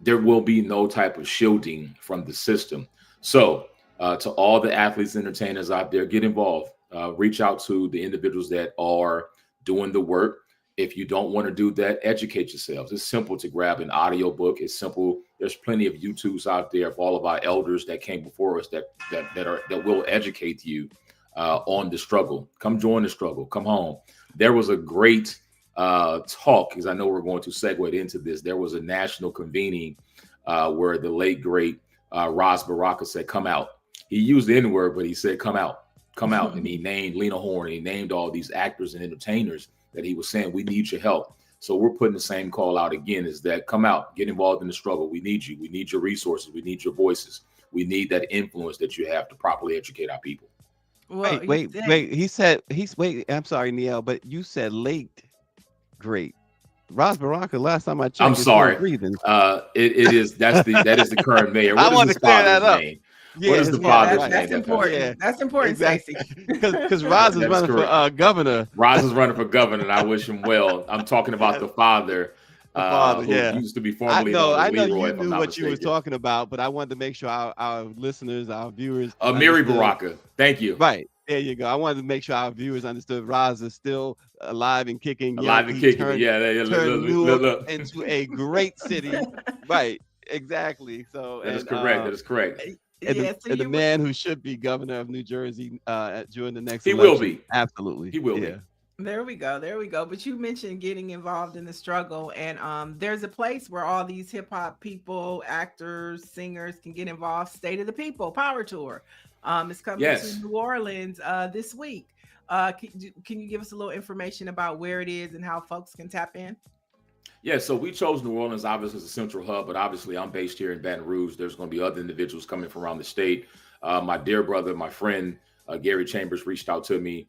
[SPEAKER 5] there will be no type of shielding from the system. So To all the athletes, entertainers out there, get involved. Reach out to the individuals that are doing the work. If you don't want to do that, educate yourselves. It's simple to grab an audio book. It's simple. There's plenty of YouTubes out there of all of our elders that came before us that will educate you on the struggle. Come join the struggle. Come home. There was a great talk, because I know we're going to segue into this. There was a national convening where the late great Ras Baraka said, "Come out." He used the N-word, but he said, "Come out, come out." And he named Lena Horne. He named all these actors and entertainers that he was saying, "We need your help." So we're putting the same call out again, is that come out, get involved in the struggle. We need you. We need your resources. We need your voices. We need that influence that you have to properly educate our people.
[SPEAKER 4] Well,
[SPEAKER 3] wait. I'm sorry, Neil, but you said late great. Ras Baraka, last time I checked,
[SPEAKER 5] I'm sorry.
[SPEAKER 3] breathing.
[SPEAKER 5] That is the current mayor.
[SPEAKER 3] I
[SPEAKER 5] What
[SPEAKER 3] want
[SPEAKER 5] is
[SPEAKER 3] to
[SPEAKER 5] his
[SPEAKER 3] clear that
[SPEAKER 5] father's
[SPEAKER 3] up.
[SPEAKER 5] name?
[SPEAKER 3] Yeah,
[SPEAKER 5] What is the father's name?
[SPEAKER 4] That's important.
[SPEAKER 3] Yeah.
[SPEAKER 4] That's important,
[SPEAKER 3] Exactly.
[SPEAKER 4] Stacey.
[SPEAKER 3] Because Ras is running for governor.
[SPEAKER 5] Ras is running for governor, and I wish him well. I'm talking about the father. Who used to be formerly known as
[SPEAKER 3] I know
[SPEAKER 5] Leroy,
[SPEAKER 3] you
[SPEAKER 5] if I'm
[SPEAKER 3] knew
[SPEAKER 5] not
[SPEAKER 3] what you were
[SPEAKER 5] mistaken.
[SPEAKER 3] talking about, but I wanted to make sure our listeners, our viewers,
[SPEAKER 5] Miri
[SPEAKER 3] understood.
[SPEAKER 5] Baraka. Thank you.
[SPEAKER 3] Right. There you go. I wanted to make sure our viewers understood Ras is still alive and kicking.
[SPEAKER 5] Alive and kicking.
[SPEAKER 3] Turned Newark
[SPEAKER 5] Look.
[SPEAKER 3] into a great city. Right. Exactly. So
[SPEAKER 5] That is correct. That is correct.
[SPEAKER 3] And the man who should be governor of New Jersey during the next
[SPEAKER 5] election.
[SPEAKER 3] He will
[SPEAKER 5] be.
[SPEAKER 3] Absolutely.
[SPEAKER 5] He will be.
[SPEAKER 4] There we go. But you mentioned getting involved in the struggle, and there's a place where all these hip hop people, actors, singers can get involved. State of the People Power Tour. It's coming to New Orleans this week. Can you give us a little information about where it is and how folks can tap in?
[SPEAKER 5] Yeah, so we chose New Orleans obviously as a central hub, but obviously I'm based here in Baton Rouge. There's going to be other individuals coming from around the state. My dear brother, my friend, Gary Chambers reached out to me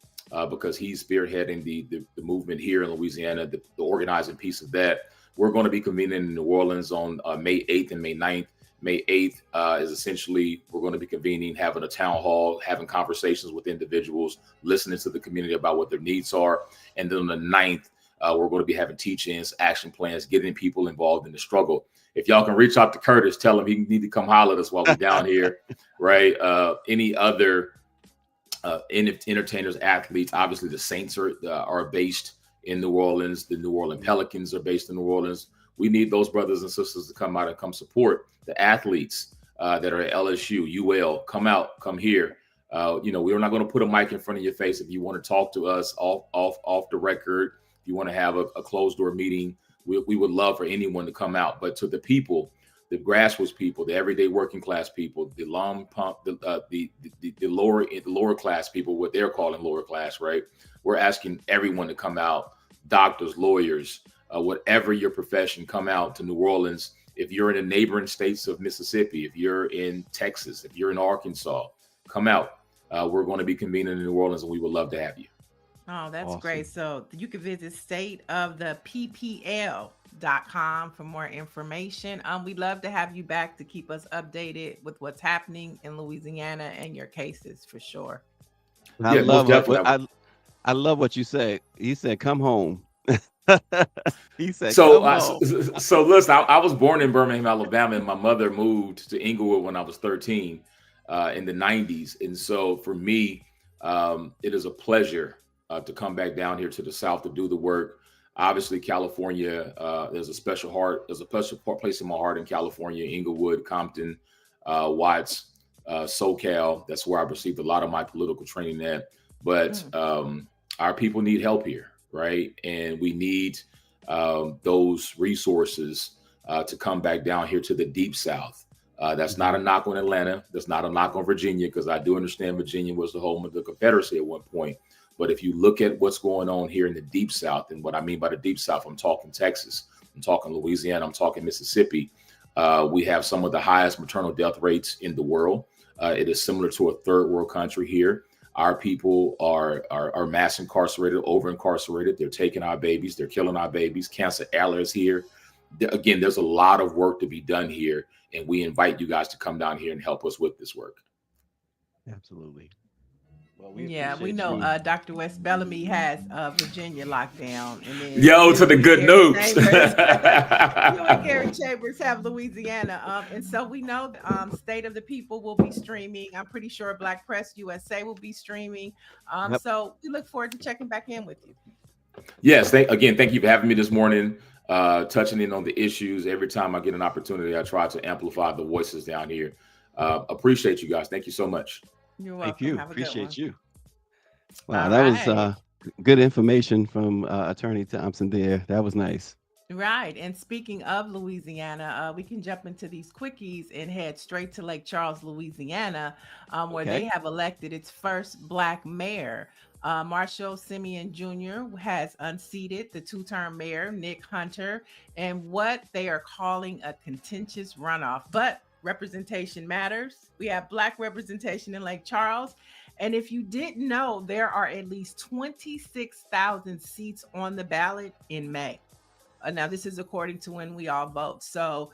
[SPEAKER 5] because he's spearheading the movement here in Louisiana, the organizing piece of that. We're going to be convening in New Orleans on May 8th and May 9th. May 8th is essentially, we're going to be convening, having a town hall, having conversations with individuals, listening to the community about what their needs are. And then on the 9th, we're going to be having teach-ins, action plans, getting people involved in the struggle. If y'all can reach out to Curtis, tell him he need to come holler at us while we're down here, right? Any other entertainers, athletes, obviously the Saints are based in New Orleans. The New Orleans Pelicans are based in New Orleans. We need those brothers and sisters to come out and come support the athletes that are at LSU, UL. Come out, come here. We're not going to put a mic in front of your face. If you want to talk to us off the record, if you want to have a closed door meeting, we would love for anyone to come out. But to the people, the grassroots people, the everyday working class people, the lower class people, what they're calling lower class, right? We're asking everyone to come out, doctors, lawyers, whatever your profession, come out to New Orleans. If you're in the neighboring states of Mississippi, if you're in Texas, if you're in Arkansas, come out. We're going to be convening in New Orleans, and we would love to have you.
[SPEAKER 4] Oh, that's awesome. Great. So you can visit stateoftheppl.com for more information. We'd love to have you back to keep us updated with what's happening in Louisiana and your cases for sure.
[SPEAKER 3] I love what you said. He said, "Come home." He said,
[SPEAKER 5] so listen, I was born in Birmingham, Alabama, and my mother moved to Inglewood when I was 13 in the 90s. And so for me, it is a pleasure to come back down here to the South to do the work. Obviously, California, there's a special place in my heart in California, Inglewood, Compton, Watts, SoCal. That's where I received a lot of my political training at. But our people need help here, right? And we need those resources to come back down here to the Deep South. That's not a knock on Atlanta. That's not a knock on Virginia, because I do understand Virginia was the home of the Confederacy at one point. But if you look at what's going on here in the Deep South, and what I mean by the Deep South, I'm talking Texas, I'm talking Louisiana, I'm talking Mississippi. We have some of the highest maternal death rates in the world. It is similar to a third world country here. Our people are mass incarcerated, over incarcerated. They're taking our babies. They're killing our babies. Cancer is here. Again, there's a lot of work to be done here. And we invite you guys to come down here and help us with this work.
[SPEAKER 3] Absolutely. Well, we
[SPEAKER 4] We
[SPEAKER 3] appreciate
[SPEAKER 4] know
[SPEAKER 3] you.
[SPEAKER 4] Dr. West Bellamy has Virginia locked down, and then
[SPEAKER 5] Yo, to the good notes.
[SPEAKER 4] You and Gary Chambers have Louisiana. And so we know State of the People will be streaming. I'm pretty sure Black Press USA will be streaming.
[SPEAKER 3] Yep.
[SPEAKER 4] So we look forward to checking back in with you.
[SPEAKER 5] Yes, again, thank you for having me this morning, touching in on the issues. Every time I get an opportunity, I try to amplify the voices down here. Appreciate you guys. Thank you so much.
[SPEAKER 4] You're welcome.
[SPEAKER 3] Thank you.
[SPEAKER 4] Have a good
[SPEAKER 3] Appreciate
[SPEAKER 4] one.
[SPEAKER 3] you. Wow,
[SPEAKER 4] All
[SPEAKER 3] that
[SPEAKER 4] right.
[SPEAKER 3] was good information from Attorney Thompson there. That was nice.
[SPEAKER 4] Right. And speaking of Louisiana, we can jump into these quickies and head straight to Lake Charles, Louisiana, where they
[SPEAKER 3] Okay.
[SPEAKER 4] have elected its first Black mayor. Marshall Simeon Jr. has unseated the two-term mayor, Nick Hunter, and what they are calling a contentious runoff. But representation matters. We have Black representation in Lake Charles. And if you didn't know, there are at least 26,000 seats on the ballot in May. Now, this is according to when we all vote. So,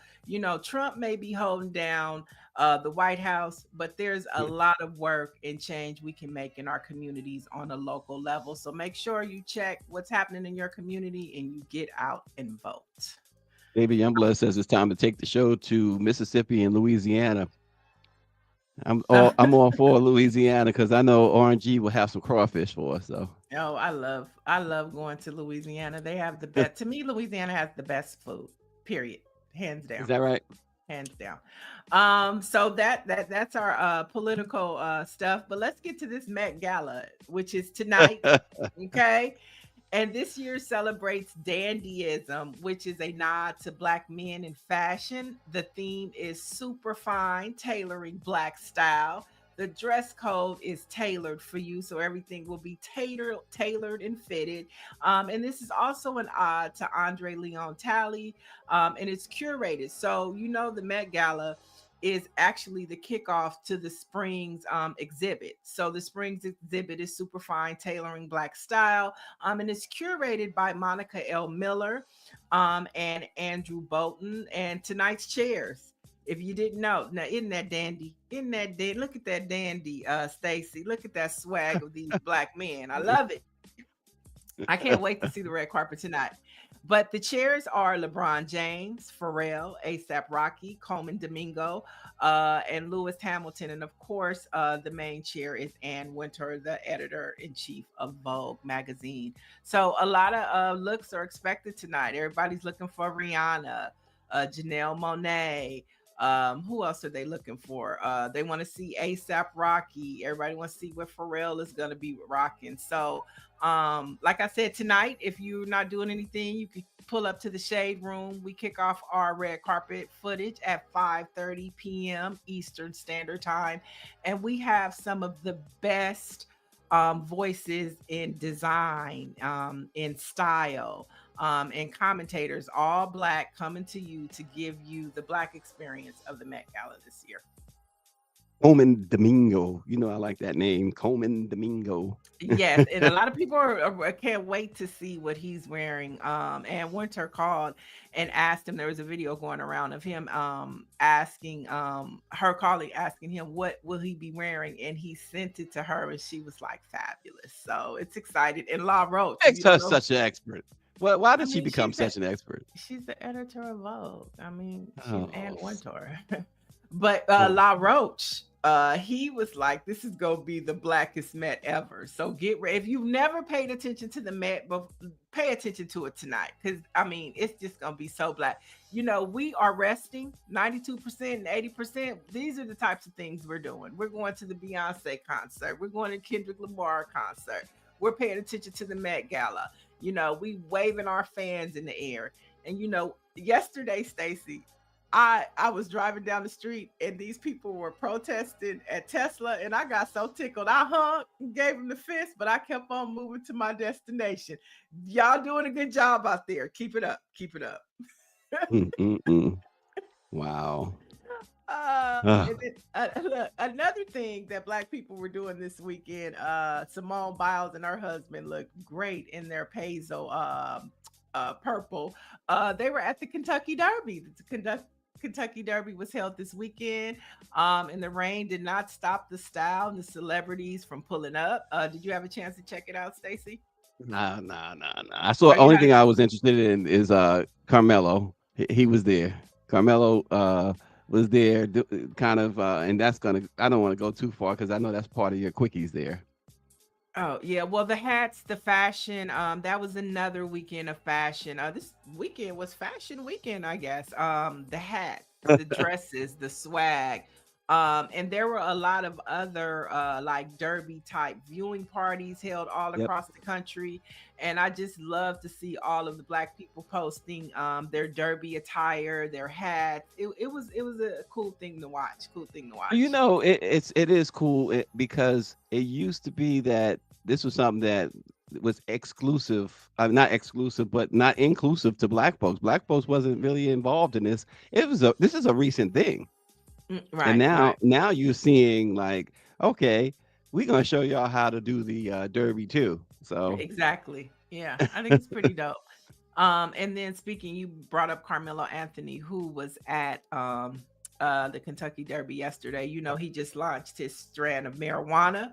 [SPEAKER 4] Trump may be holding down the White House, but there's a lot of work and change we can make in our communities on a local level. So make sure you check what's happening in your community and you get out and vote.
[SPEAKER 3] David Youngblood says it's time to take the show to Mississippi and Louisiana. I'm all for Louisiana because I know RNG will have some crawfish for us. So
[SPEAKER 4] Oh, I love going to Louisiana. They have the best. To me, Louisiana has the best food. Period. Hands down.
[SPEAKER 3] is that right?
[SPEAKER 4] Hands down. So that's our political stuff. But let's get to this Met Gala, which is tonight. Okay. And this year celebrates dandyism, which is a nod to Black men in fashion. The theme is super fine, tailoring Black style. The dress code is tailored for you, so everything will be tailored and fitted. And this is also an ode to Andre Leon Talley, and it's curated. So, the Met Gala is actually the kickoff to the Springs exhibit. So the Springs exhibit is super fine, tailoring Black style, and it's curated by Monica L. Miller and Andrew Bolton. And tonight's chairs, if you didn't know, now isn't that dandy? Isn't that dandy? Look at that dandy, Stacy. Look at that swag of these Black men. I love it. I can't wait to see the red carpet tonight. But the chairs are LeBron James, Pharrell, A$AP Rocky, Coleman Domingo, and Lewis Hamilton. And of course, the main chair is Ann Winter, the editor-in-chief of Vogue magazine. So a lot of looks are expected tonight. Everybody's looking for Rihanna, Janelle Monáe. Who else are they looking for? They want to see A$AP Rocky. Everybody wants to see what Pharrell is going to be rocking. So, like I said, tonight, if you're not doing anything, you can pull up to the Shade Room. We kick off our red carpet footage at 5:30 p.m. Eastern Standard Time. And we have some of the best voices in design, in style, and commentators, all Black, coming to you to give you the Black experience of the Met Gala this year.
[SPEAKER 3] Coleman Domingo. I like that name, Coleman Domingo.
[SPEAKER 4] Yes, and a lot of people can't wait to see what he's wearing. And Winter called and asked him. There was a video going around of him asking her calling, asking him what will he be wearing, and he sent it to her, and she was like, fabulous. So it's excited. And La Roche
[SPEAKER 3] Makes her such an expert. Well, why did she become
[SPEAKER 4] she's
[SPEAKER 3] such an expert?
[SPEAKER 4] She's the editor of Vogue. I mean, she's
[SPEAKER 3] Oh.
[SPEAKER 4] Ann Wintour. But La Roche, he was like, this is gonna be the blackest Met ever. So get ready. If you've never paid attention to the Met, but pay attention to it tonight, because I mean, it's just gonna be so Black. We are resting 92% and 80%. These are the types of things we're doing. We're going to the Beyonce concert. We're going to Kendrick Lamar concert. We're paying attention to the Met Gala. We waving our fans in the air. And yesterday, Stacy, I was driving down the street and these people were protesting at Tesla, and I got so tickled. I hung and gave them the fist, but I kept on moving to my destination. Y'all doing a good job out there. Keep it up. Keep it up.
[SPEAKER 3] Wow.
[SPEAKER 4] And then, another thing that Black people were doing this weekend, Simone Biles and her husband looked great in their Paizo purple. They were at the Kentucky Derby. The Kentucky Derby was held this weekend, and the rain did not stop the style and the celebrities from pulling up. Did you have a chance to check it out, Stacey?
[SPEAKER 3] Nah. I saw
[SPEAKER 4] Oh, you
[SPEAKER 3] only
[SPEAKER 4] not
[SPEAKER 3] thing I was interested in is Carmelo. He was there. Carmelo was there, kind of, and that's gonna. I don't want to go too far because I know that's part of your quickies there.
[SPEAKER 4] Oh, yeah. Well, the hats, the fashion, that was another weekend of fashion. This weekend was fashion weekend, I guess. The hats, the dresses, the swag. And there were a lot of other like derby type viewing parties held all
[SPEAKER 3] Yep.
[SPEAKER 4] across the country. And I just love to see all of the black people posting their derby attire, their hats. It was a cool thing to watch. Cool thing to
[SPEAKER 3] You
[SPEAKER 4] watch.
[SPEAKER 3] know, it is cool because it used to be that this was something that was exclusive, not exclusive, but not inclusive to black folks. Black folks wasn't really involved in this. This is a recent thing, and
[SPEAKER 4] Right,
[SPEAKER 3] now
[SPEAKER 4] right.
[SPEAKER 3] now you're seeing like, okay, we're gonna show y'all how to do the derby too. So
[SPEAKER 4] Exactly. Yeah, I think it's pretty dope. And then speaking, you brought up Carmelo Anthony, who was at the Kentucky Derby yesterday. You know, he just launched his strand of marijuana.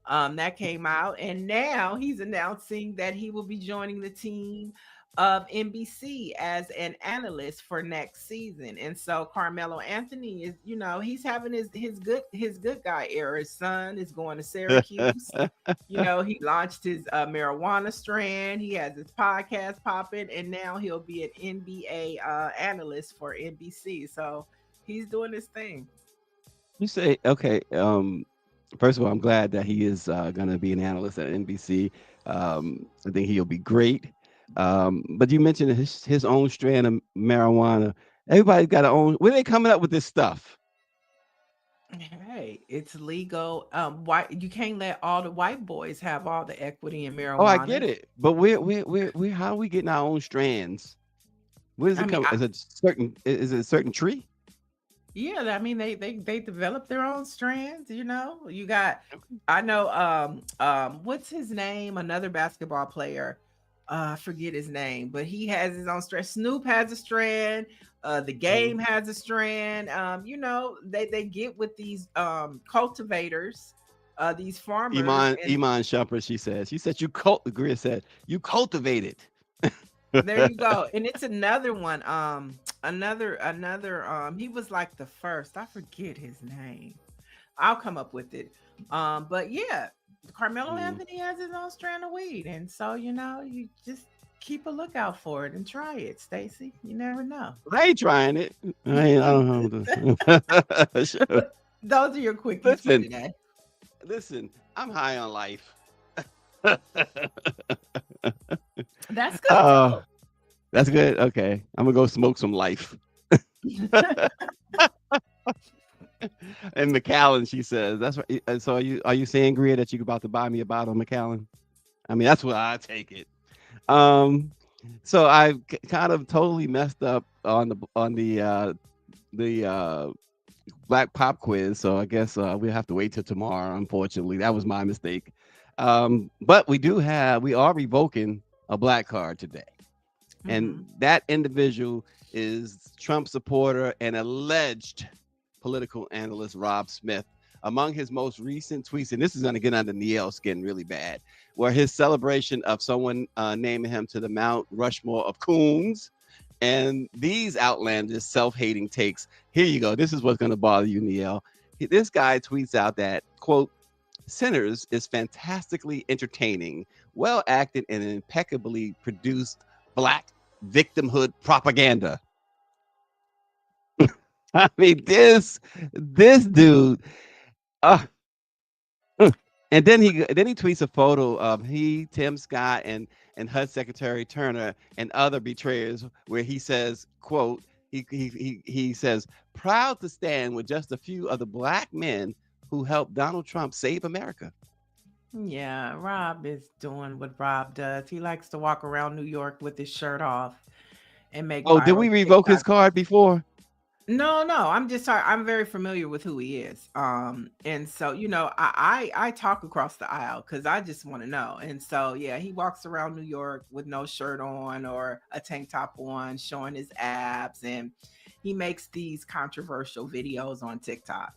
[SPEAKER 4] That came out, and now he's announcing that he will be joining the team of NBC as an analyst for next season. And so Carmelo Anthony is, you know, he's having his good guy era. His son is going to Syracuse. You know, he launched his marijuana strand. He has his podcast popping, and now he'll be an NBA analyst for NBC. So he's doing his thing.
[SPEAKER 3] you say, okay, first of all, I'm glad that he is going to be an analyst at NBC. I think he'll be great. But you mentioned his own strand of marijuana. Everybody's got their own. Where they coming up with this stuff?
[SPEAKER 4] Hey, it's legal. Why you can't let all the white boys have all the equity in
[SPEAKER 3] Oh, I get
[SPEAKER 4] marijuana?
[SPEAKER 3] it. But we how are we getting our own strands? Where does
[SPEAKER 4] I
[SPEAKER 3] it
[SPEAKER 4] mean,
[SPEAKER 3] come? Is it a certain tree?
[SPEAKER 4] yeah, I mean they develop their own strands, you know. You got I know what's his name? Another basketball player. I forget his name, but he has his own strand. Snoop has a strand, the
[SPEAKER 3] Mhm.
[SPEAKER 4] game has a strand. You know, they get with these cultivators, these farmers, and
[SPEAKER 3] Iman Shumpert, she said Greer said you cultivate it.
[SPEAKER 4] there you go. And it's another one. Another he was like the first. I forget his name. I'll come up with it. But yeah, Carmelo
[SPEAKER 3] Mm.
[SPEAKER 4] Anthony has his own strand of weed. And so, you know, you just keep a lookout for it and try it, Stacy. You never know.
[SPEAKER 3] I ain't trying it. I don't know. Sure.
[SPEAKER 4] But those are your quickies for
[SPEAKER 3] Listen,
[SPEAKER 4] today.
[SPEAKER 3] listen, I'm high on life.
[SPEAKER 4] That's good
[SPEAKER 3] Oh, that's good. Okay. I'm gonna go smoke some life.
[SPEAKER 4] too.
[SPEAKER 3] And McAllen, she says, that's right. So are you saying, Greer, that you about to buy me a bottle of McAllen? I mean, that's what I take it. Um, so I kind of totally messed up on the black pop quiz. So I guess we'll have to wait till tomorrow. Unfortunately, that was my mistake. But we are revoking a black card today, and
[SPEAKER 4] Mhm.
[SPEAKER 3] that individual is Trump supporter and alleged political analyst Rob Smith. Among his most recent tweets, and this is going to get under Niel's skin really bad, were his celebration of someone naming him to the Mount Rushmore of coons, and these outlandish self-hating takes. Here you go. This is what's going to bother you, Niel. This guy tweets out that, quote, Sinners is fantastically entertaining, well acted, and impeccably produced black victimhood propaganda. I mean, this dude. Uh, and then he tweets a photo of Tim Scott, and HUD Secretary Turner and other betrayers, where he says, quote, he says, proud to stand with just a few of the black men who helped Donald Trump save America.
[SPEAKER 4] Yeah, Rob is doing what Rob does. He likes to walk around New York with his shirt off and make
[SPEAKER 3] Oh, did
[SPEAKER 4] viral
[SPEAKER 3] we revoke his
[SPEAKER 4] TikTok.
[SPEAKER 3] card before?
[SPEAKER 4] No, no, I'm just sorry. I'm very familiar with who he is. And so, you know, I talk across the aisle because I just want to know. And so, yeah, he walks around New York with no shirt on or a tank top on, showing his abs. And he makes these controversial videos on TikTok.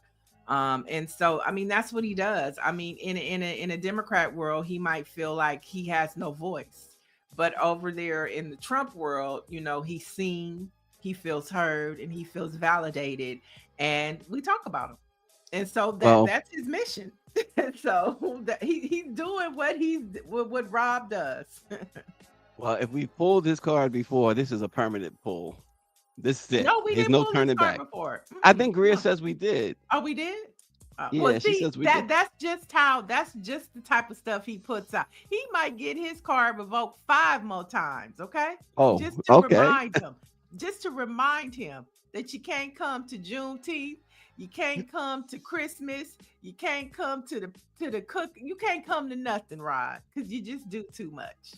[SPEAKER 4] And so, I mean, that's what he does. I mean, in a Democrat world, he might feel like he has no voice, but over there in the Trump world, you know, he's seen, he feels heard, and he feels validated, and we talk about him. And so that's his mission. So he's doing what Rob does.
[SPEAKER 3] Well, if we pulled this card before, this is a permanent pull. This is it.
[SPEAKER 4] No, we
[SPEAKER 3] There's
[SPEAKER 4] didn't
[SPEAKER 3] no
[SPEAKER 4] pull
[SPEAKER 3] turning
[SPEAKER 4] this card
[SPEAKER 3] back.
[SPEAKER 4] before.
[SPEAKER 3] I think Greer says we did.
[SPEAKER 4] Oh, we did?
[SPEAKER 3] Yeah,
[SPEAKER 4] well,
[SPEAKER 3] she
[SPEAKER 4] see,
[SPEAKER 3] says we did.
[SPEAKER 4] that's just the type of stuff he puts out. He might get his card revoked 5 more times, okay?
[SPEAKER 3] Oh,
[SPEAKER 4] just to
[SPEAKER 3] okay.
[SPEAKER 4] remind him that you can't come to Juneteenth, you can't come to Christmas, you can't come to the cook, you can't come to nothing, Rod, because you just do too much.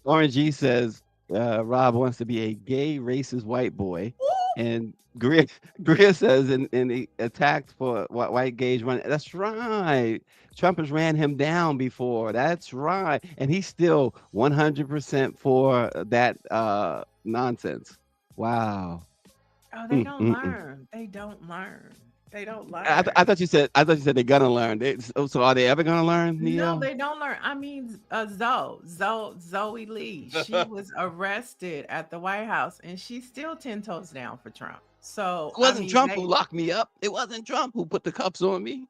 [SPEAKER 3] Orange G says Rob wants to be a gay, racist white boy.
[SPEAKER 4] Ooh.
[SPEAKER 3] And Greer says in the attack for white gays run. That's right. Trump has ran him down before. That's right. And he's still 100% for that nonsense. Wow.
[SPEAKER 4] Oh, they don't learn. They don't learn. They don't learn.
[SPEAKER 3] I thought you said they're gonna learn. So are they ever gonna learn?
[SPEAKER 4] No, they don't learn. I mean, Zoe Lee, she was arrested at the White House, and she's still 10 toes down for Trump. So
[SPEAKER 3] it wasn't Trump who locked me up. It wasn't Trump who put the cuffs on me.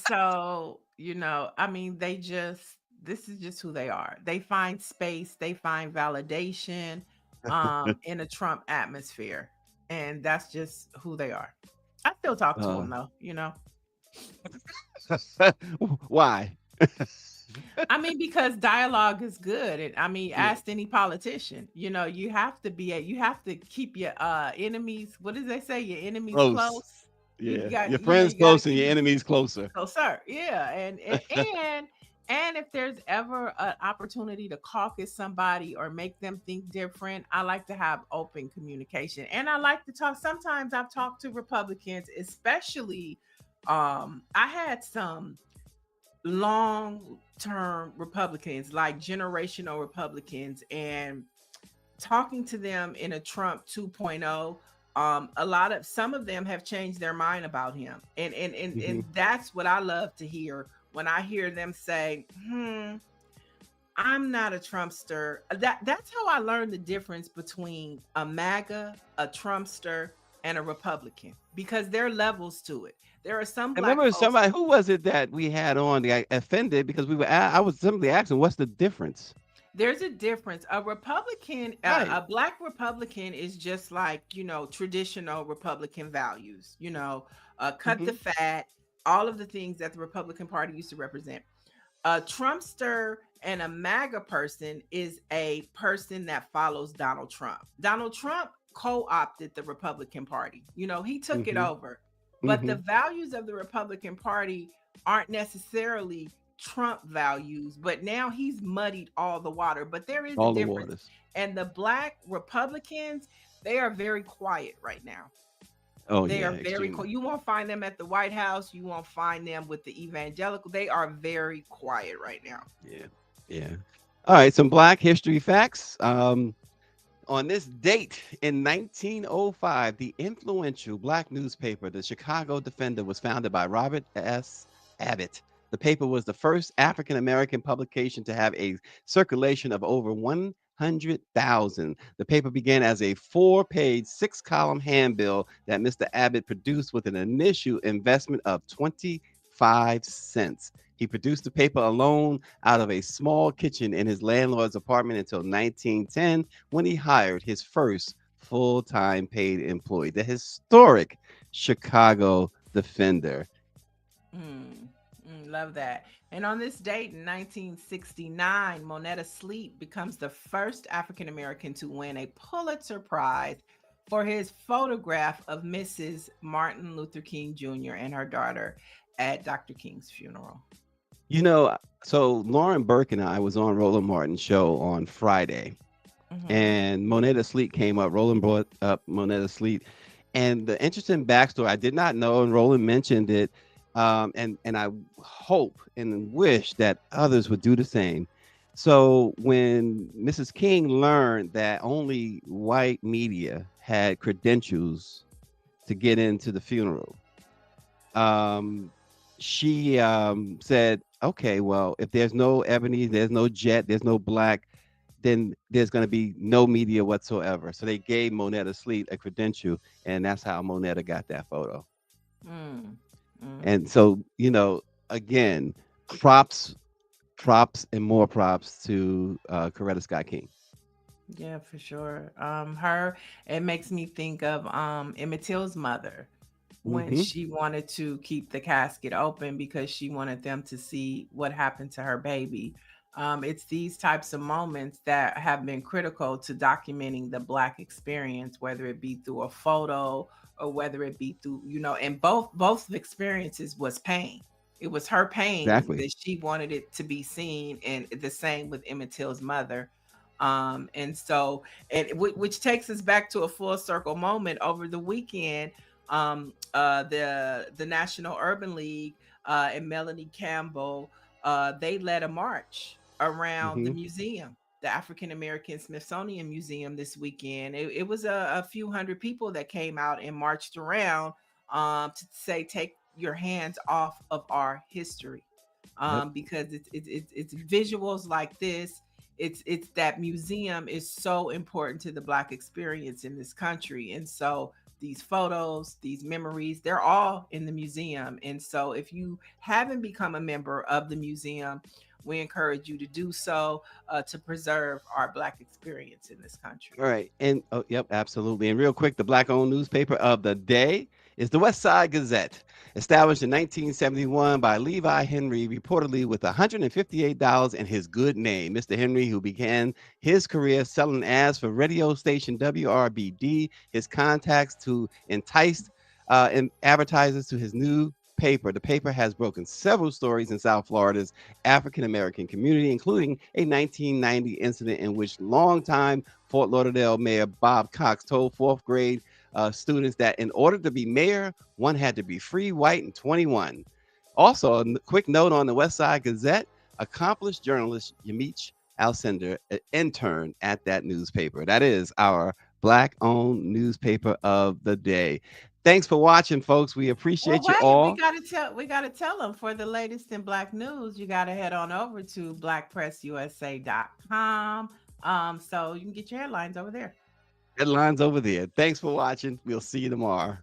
[SPEAKER 4] So, you know, I mean, this is just who they are. They find space, they find validation in a Trump atmosphere, and that's just who they are. I still talk to him though, you know.
[SPEAKER 3] Why?
[SPEAKER 4] I mean, because dialogue is good. And I mean, ask any politician, you know, you have to keep your enemies. What does they say? Your enemies close.
[SPEAKER 3] Yeah. Your friends close and your enemies closer.
[SPEAKER 4] Closer. Yeah. And if there's ever an opportunity to caucus somebody or make them think different, I like to have open communication. And I like to talk. Sometimes I've talked to Republicans, especially I had some long-term Republicans, like generational Republicans, and talking to them in a Trump 2.0, some of them have changed their mind about him. And that's what I love to hear. When I hear them say, I'm not a Trumpster. That's how I learned the difference between a MAGA, a Trumpster, and a Republican, because there are levels to it. There are some.
[SPEAKER 3] I remember somebody, who was it that we had on that offended because I was simply asking, what's the difference?
[SPEAKER 4] There's a difference. A Republican,
[SPEAKER 3] Right.
[SPEAKER 4] A Black Republican is just like, you know, traditional Republican values, you know, cut the fat, all of the things that the Republican Party used to represent. A Trumpster and a MAGA person is a person that follows Donald Trump. Donald Trump co-opted the Republican Party. You know, he took it over. But the values of the Republican Party aren't necessarily Trump values, but now he's muddied all the water. But there is a difference. And the Black Republicans, they are very quiet right now.
[SPEAKER 3] Oh,
[SPEAKER 4] they are very cool. You won't find them at the White House. You won't find them with the evangelical. They are very quiet right now.
[SPEAKER 3] Yeah. All right. Some Black history facts. On this date in 1905, the influential Black newspaper, the Chicago Defender, was founded by Robert S. Abbott. The paper was the first African-American publication to have a circulation of over 100,000. The paper began as a 4-page, 6-column handbill that Mr. Abbott produced with an initial investment of 25 cents. He produced the paper alone out of a small kitchen in his landlord's apartment until 1910, when he hired his first full-time paid employee, the historic Chicago Defender.
[SPEAKER 4] Love that. And on this date in 1969, Moneta Sleep becomes the first African-American to win a Pulitzer Prize for his photograph of Mrs. Martin Luther King Jr. and her daughter at Dr. King's funeral.
[SPEAKER 3] You know, so Lauren Burke and I was on Roland Martin's show on Friday, and Moneta Sleep came up. Roland brought up Moneta Sleep, and the interesting backstory I did not know, and Roland mentioned it, and I hope and wish that others would do the same. So when Mrs. King learned that only white media had credentials to get into the funeral. She said, okay, well, if there's no Ebony, there's no Jet, there's no Black, then there's going to be no media whatsoever. So they gave Monetta Sleet a credential, and that's how Monetta got that photo. And so, again, props and more props to Coretta Scott King.
[SPEAKER 4] Yeah, for sure. It makes me think of Emmett Till's mother when she wanted to keep the casket open because she wanted them to see what happened to her baby. It's these types of moments that have been critical to documenting the Black experience, whether it be through a photo or whether it be through, and both experiences was pain. It was her pain that she wanted it to be seen, and the same with Emmett Till's mother. Which takes us back to a full circle moment over the weekend. The National Urban League and Melanie Campbell, they led a march around the museum, the African American Smithsonian Museum this weekend. It was a few hundred people that came out and marched around to say, take your hands off of our history, because it's visuals like this. It's that museum is so important to the Black experience in this country. And so these photos, these memories, they're all in the museum. And so if you haven't become a member of the museum, we encourage you to do so to preserve our Black experience in this country.
[SPEAKER 3] All right. And yep, absolutely. And real quick, the Black-owned newspaper of the day is the West Side Gazette, established in 1971 by Levi Henry, reportedly with $158 in his good name. Mr. Henry, who began his career selling ads for radio station WRBD, his contacts to entice advertisers to his new paper. The paper has broken several stories in South Florida's African-American community, including a 1990 incident in which longtime Fort Lauderdale Mayor Bob Cox told fourth grade students that in order to be mayor, one had to be free, white, and 21. Also, a quick note on the West Side Gazette, accomplished journalist Yamiche Alcindor, an intern at that newspaper. That is our Black-owned newspaper of the day. Thanks for watching, folks. We appreciate you all.
[SPEAKER 4] We gotta tell them, for the latest in Black news, you gotta head on over to blackpressusa.com. So you can get your headlines over there.
[SPEAKER 3] Headlines over there. Thanks for watching. We'll see you tomorrow.